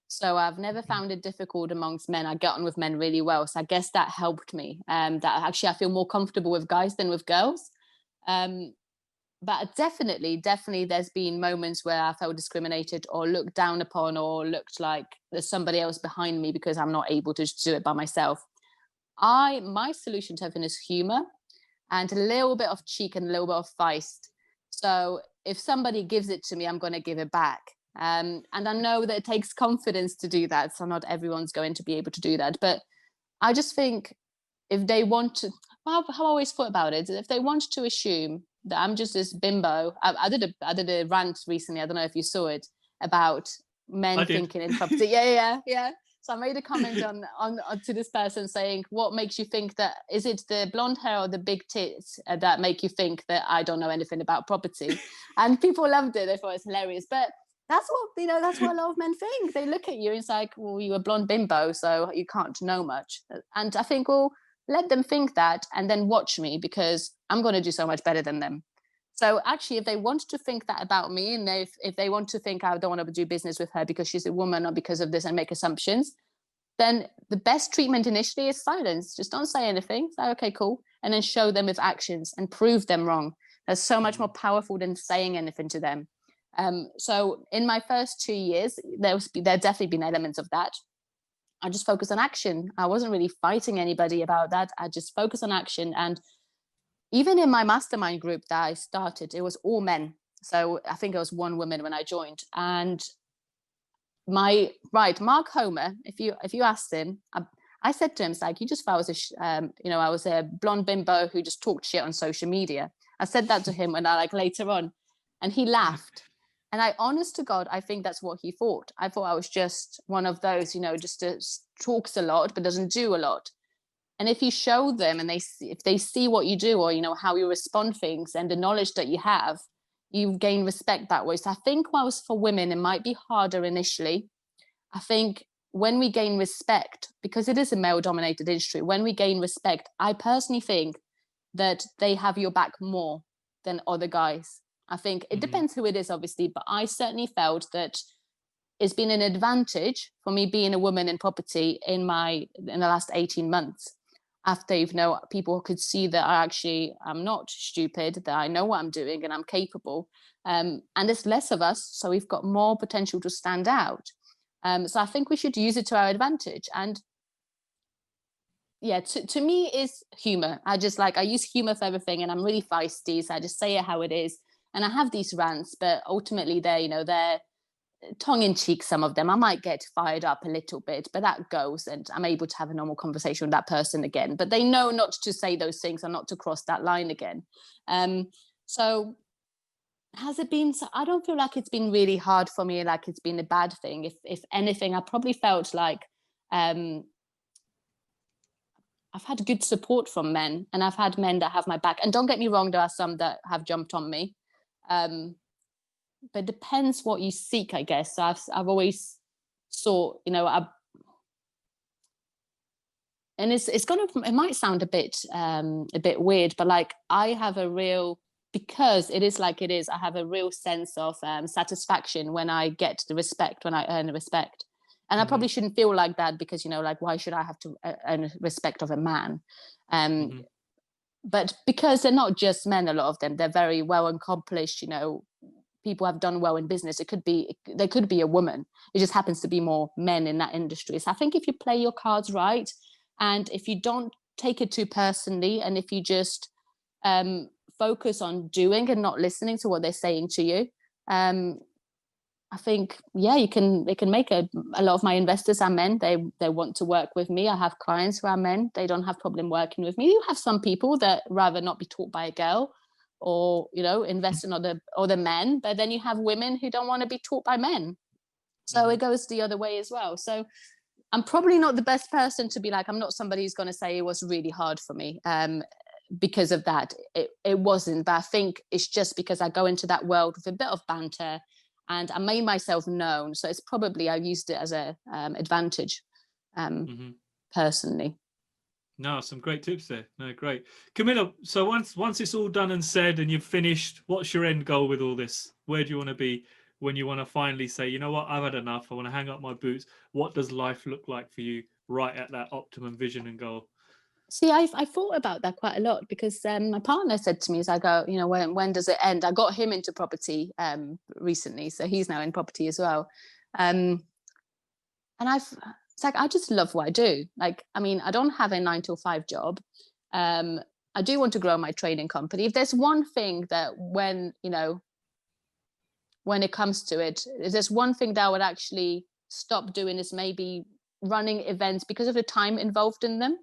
So I've never found it difficult amongst men. I get on with men really well. So I guess that helped me. That actually I feel more comfortable with guys than with girls. But definitely there's been moments where I felt discriminated or looked down upon, or looked like there's somebody else behind me because I'm not able to do it by myself. My solution to everything is humor and a little bit of cheek and a little bit of feist. So if somebody gives it to me, I'm going to give it back. And I know that it takes confidence to do that. So not everyone's going to be able to do that. But I just think if they want to, how I always thought about it, if they want to assume that I'm just this bimbo. I did a rant recently, I don't know if you saw it, about men thinking in property. Yeah. So I made a comment on to this person saying, what makes you think that, is it the blonde hair or the big tits that make you think that I don't know anything about property? And people loved it. They thought it was hilarious. But that's what a lot of men think. They look at you and it's like, well, you're a blonde bimbo, so you can't know much. And I think, well, let them think that and then watch me, because I'm going to do so much better than them. So actually, if they want to think that about me, and if they want to think I don't want to do business with her because she's a woman or because of this and make assumptions, then the best treatment initially is silence. Just don't say anything. Say, okay, cool. And then show them with actions and prove them wrong. That's so much more powerful than saying anything to them. So in my first 2 years, there definitely been elements of that. I just focused on action. I wasn't really fighting anybody about that. I just focused on action. And even in my mastermind group that I started, it was all men. So I think it was one woman when I joined. And Mark Homer, if you asked him, I said to him, it's like, you just thought I was a blonde bimbo who just talked shit on social media. I said that to him when later on, and he laughed. And honest to God, I think that's what he thought. I thought I was just one of those, just talks a lot, but doesn't do a lot. And if you show them and if they see what you do, or, how you respond things and the knowledge that you have, you gain respect that way. So I think whilst for women, it might be harder initially. I think when we gain respect, because it is a male dominated industry, when we gain respect, I personally think that they have your back more than other guys. I think it depends who it is, obviously, but I certainly felt that it's been an advantage for me being a woman in property in the last 18 months. After, people could see that I'm not stupid, that I know what I'm doing and I'm capable. And there's less of us, so we've got more potential to stand out. So I think we should use it to our advantage. And yeah, to me is humor. I use humor for everything, and I'm really feisty, so I just say it how it is. And I have these rants, but ultimately they're tongue-in-cheek, some of them. I might get fired up a little bit, but that goes, and I'm able to have a normal conversation with that person again. But they know not to say those things and not to cross that line again. So Has it been? I don't feel like it's been really hard for me. Like it's been a bad thing. If anything, I probably felt like um, I've had good support from men, and I've had men that have my back. And don't get me wrong, there are some that have jumped on me. Um, but it depends what you seek, I guess. So I've always sought, and it might sound a bit weird, but like I have a real, because it is like it is, I have a real sense of satisfaction when I get the respect, when I earn the respect. And I Hmm. probably shouldn't feel like that, because like, why should I have to earn respect of a man? um Hmm. but because they're not just men, a lot of them, they're very well accomplished, people have done well in business. There could be a woman, it just happens to be more men in that industry. So I think if you play your cards right, and if you don't take it too personally, and if you just focus on doing and not listening to what they're saying to you, I think, yeah, they can make a lot of my investors are men. They want to work with me. I have clients who are men. They don't have problem working with me. You have some people that rather not be taught by a girl, or invest in other men. But then you have women who don't want to be taught by men. So Hmm. it goes the other way as well. So I'm probably not the best person to be like, I'm not somebody who's going to say it was really hard for me. Because of that, it wasn't. But I think it's just because I go into that world with a bit of banter, and I made myself known. So it's probably, I used it as a advantage, um, Hmm. personally. No, some great tips there. No, great. Camilla, so once it's all done and said and you've finished, what's your end goal with all this? Where do you want to be when you want to finally say, you know what, I've had enough. I want to hang up my boots. What does life look like for you right at that optimum vision and goal? See, I thought about that quite a lot, because my partner said to me, as I go, when does it end? I got him into property recently, so he's now in property as well. Um, and it's like, I just love what I do. Like, I mean, I don't have a 9 to 5 job. um I do want to grow my trading company. If there's one thing that, when it comes to it, if there's one thing that I would actually stop doing, is maybe running events, because of the time involved in them.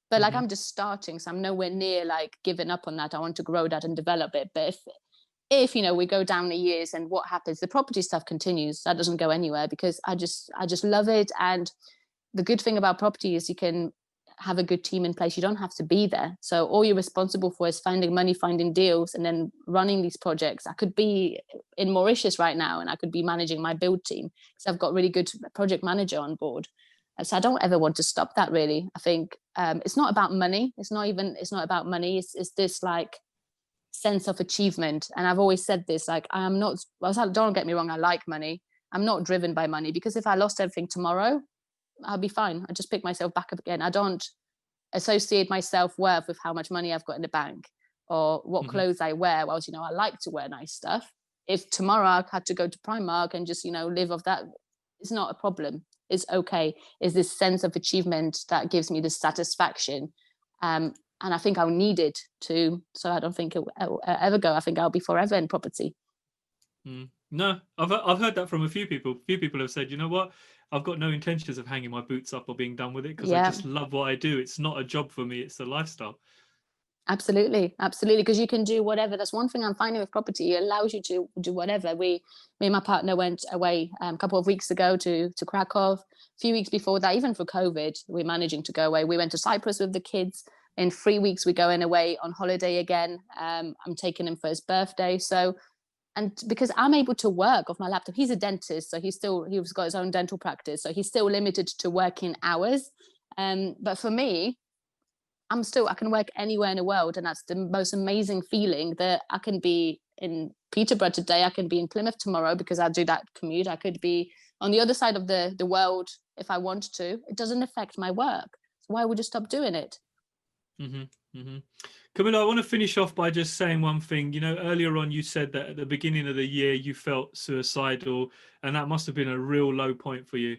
But like, Hmm. I'm just starting, so I'm nowhere near like giving up on that. I want to grow that and develop it. But if we go down the years, and what happens, the property stuff continues, that doesn't go anywhere, because I just love it. And the good thing about property is you can have a good team in place. You don't have to be there. So all you're responsible for is finding money, finding deals, and then running these projects. I could be in Mauritius right now, and I could be managing my build team, because I've got really good project manager on board. So I don't ever want to stop that, really. I think it's not about money. It's not about money. It's this like sense of achievement. And I've always said this, like, I am not, well, don't get me wrong, I like money. I'm not driven by money, because if I lost everything tomorrow, I'll be fine. I just pick myself back up again. I don't associate my self-worth with how much money I've got in the bank, or what Hmm. clothes I wear. Well, I like to wear nice stuff. If tomorrow I had to go to Primark and just, live off that, it's not a problem. It's okay. It's this sense of achievement that gives me this satisfaction. And I think I'll need it to, so I don't think it will ever go. I think I'll be forever in property. Mm. No, I've heard that from a few people. A few people have said, you know what, I've got no intentions of hanging my boots up or being done with it because I Yeah. just love what I do. It's not a job for me; it's a lifestyle. Absolutely, absolutely. Because you can do whatever. That's one thing I'm finding with property. It allows you to do whatever. Me and my partner went away a couple of weeks ago to Krakow. A few weeks before that, even for COVID, we're managing to go away. We went to Cyprus with the kids. In 3 weeks, we're going away on holiday again. I'm taking him for his birthday. So, and because I'm able to work off my laptop, he's a dentist, so he's got his own dental practice, so he's still limited to working hours. But for me, I can work anywhere in the world. And that's the most amazing feeling, that I can be in Peterborough today, I can be in Plymouth tomorrow, because I do that commute. I could be on the other side of the world if I want to. It doesn't affect my work. So why would you stop doing it? Hmm. Hmm. Camilla, I want to finish off by just saying one thing. You know, earlier on you said that at the beginning of the year you felt suicidal, and that must have been a real low point for you.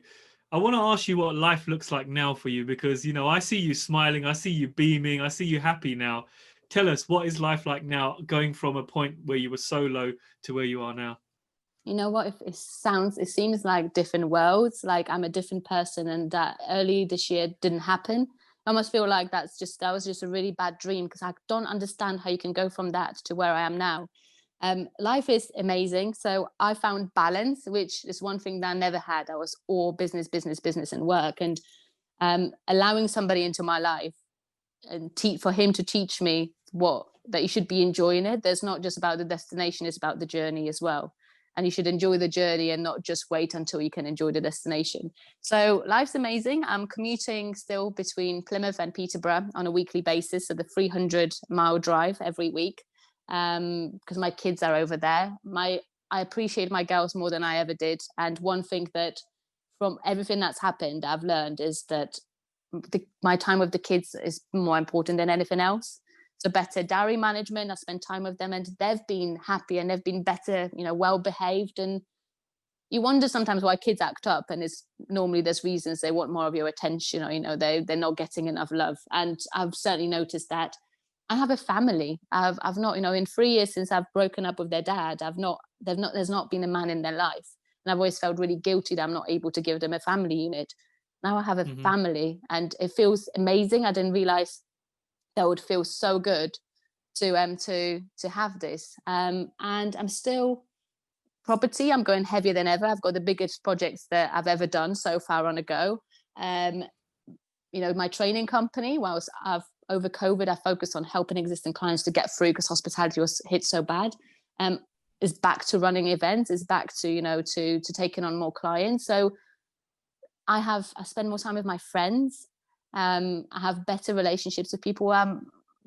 I want to ask you what life looks like now for you, because, you know, I see you smiling, I see you beaming, I see you happy now. Tell us, what is life like now, going from a point where you were so low to where you are now? You know what? If it seems like different worlds. Like, I'm a different person, and that early this year didn't happen. I almost feel like that was just a really bad dream, because I don't understand how you can go from that to where I am now. Life is amazing. So I found balance, which is one thing that I never had. I was all business, business, business, and work. And allowing somebody into my life and for him to teach me that you should be enjoying it. There's not just about the destination, it's about the journey as well. And you should enjoy the journey and not just wait until you can enjoy the destination. So life's amazing. I'm commuting still between Plymouth and Peterborough on a weekly basis. So the 300-mile drive every week, because my kids are over there. I appreciate my girls more than I ever did. And one thing that from everything that's happened, I've learned is that my time with the kids is more important than anything else. So better diary management. I spend time with them and they've been happy and they've been better, well behaved. And you wonder sometimes why kids act up, and it's normally there's reasons. They want more of your attention, or they're not getting enough love. And I've certainly noticed that. I have a family. I've not, in 3 years since I've broken up with their dad, there's not been a man in their life. And I've always felt really guilty that I'm not able to give them a family unit. Now I have a family and it feels amazing. I didn't realize that would feel so good to have this. And I'm still property. I'm going heavier than ever. I've got the biggest projects that I've ever done so far on a go. My training company, whilst over COVID, I focused on helping existing clients to get through because hospitality was hit so bad. Is back to running events, is back to, to taking on more clients. So I spend more time with my friends. I have better relationships with people.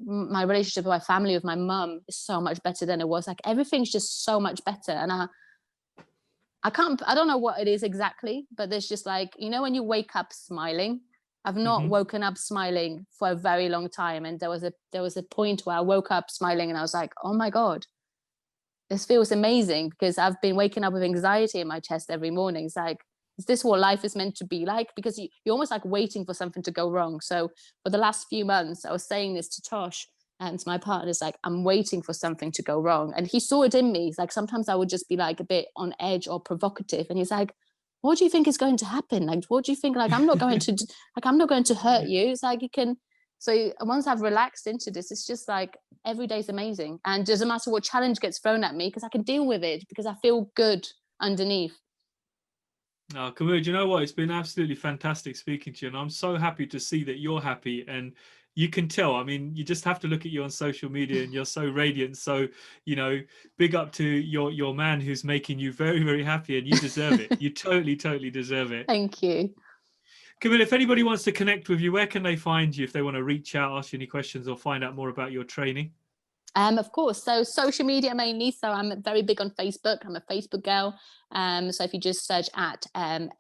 My relationship with my family, with my mum, is so much better than it was. Like everything's just so much better. And I don't know what it is exactly, but there's just like, when you wake up smiling. I've not woken up smiling for a very long time. And there was a point where I woke up smiling and I was like, oh my God, this feels amazing, because I've been waking up with anxiety in my chest every morning. It's like, is this what life is meant to be like? Because you're almost like waiting for something to go wrong. So for the last few months, I was saying this to Tosh and to my partner, it's like, I'm waiting for something to go wrong. And he saw it in me. It's like, sometimes I would just be like a bit on edge or provocative. And he's like, what do you think is going to happen? Like, what do you think? Like, I'm not going to hurt you. It's like, you can. So once I've relaxed into this, it's just like every day is amazing. And it doesn't matter what challenge gets thrown at me, because I can deal with it because I feel good underneath. Oh, Kamila, do you know what? It's been absolutely fantastic speaking to you. And I'm so happy to see that you're happy. And you can tell, I mean, you just have to look at you on social media and you're so radiant. So, big up to your man who's making you very, very happy, and you deserve it. You totally, totally deserve it. Thank you. Kamila, if anybody wants to connect with you, where can they find you if they want to reach out, ask you any questions, or find out more about your training? Of course. So social media mainly. So I'm very big on Facebook. I'm a Facebook girl. So if you just search at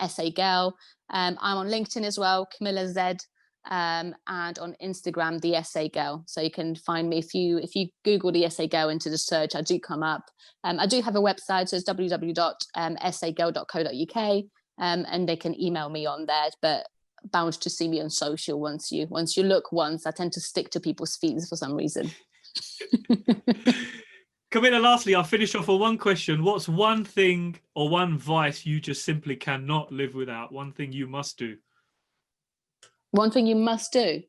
SA Girl, I'm on LinkedIn as well, Kamila Z, and on Instagram, the SA Girl. So you can find me if you Google the SA Girl into the search, I do come up. I do have a website, so it's www.sagirl.co.uk, and they can email me on there. But bound to see me on social once you look once. I tend to stick to people's feeds for some reason. Kamila, lastly, I'll finish off with one question. What's one thing or one vice you just simply cannot live without? One thing you must do. One thing you must do.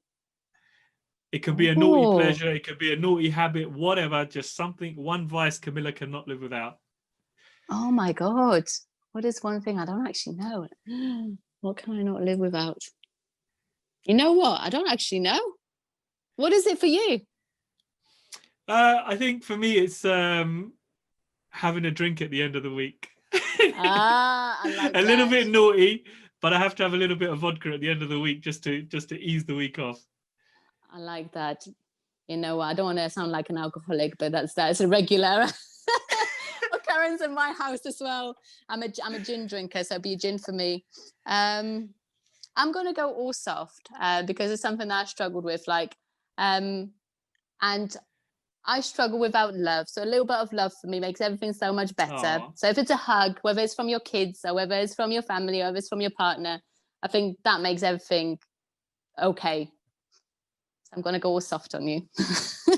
It could be a naughty pleasure. It could be a naughty habit, whatever. Just something, one vice Kamila cannot live without. Oh my God. What is one thing I don't actually know? What can I not live without? You know what? I don't actually know. What is it for you? I think for me, it's having a drink at the end of the week. I like a little bit naughty, but I have to have a little bit of vodka at the end of the week just to ease the week off. I like that. I don't want to sound like an alcoholic, but that's a regular occurrence in my house as well. I'm a gin drinker, so it'll be a gin for me. I'm going to go all soft because it's something that I struggled with, and I struggle without love. So a little bit of love for me makes everything so much better. Aww. So if it's a hug, whether it's from your kids or whether it's from your family or whether it's from your partner, I think that makes everything okay. I'm going to go all soft on you.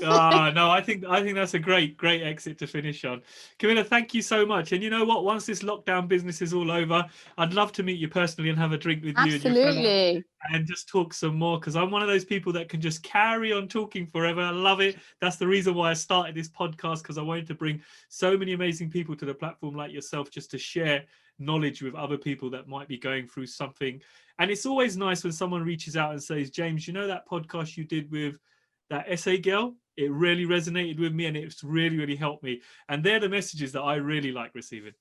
No, I think that's a great exit to finish on. Kamila, thank you so much. And you know what? Once this lockdown business is all over, I'd love to meet you personally and have a drink with you and your fellow and just talk some more, because I'm one of those people that can just carry on talking forever. I love it. That's the reason why I started this podcast, because I wanted to bring so many amazing people to the platform like yourself, just to share knowledge with other people that might be going through something. And it's always nice when someone reaches out and says, James, you know that podcast you did with that SA girl? It really resonated with me and it's really helped me. And they're the messages that I really like receiving.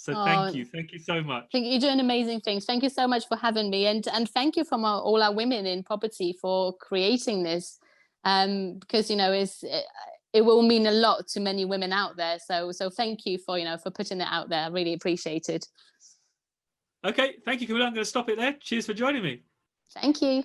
So thank you so much. I think you're doing amazing things. Thank you so much for having me, and thank you from all our women in property for creating this, because it will mean a lot to many women out there. So thank you for for putting it out there. I really appreciate it. Okay, thank you, Kamila. I'm going to stop it there. Cheers for joining me. Thank you.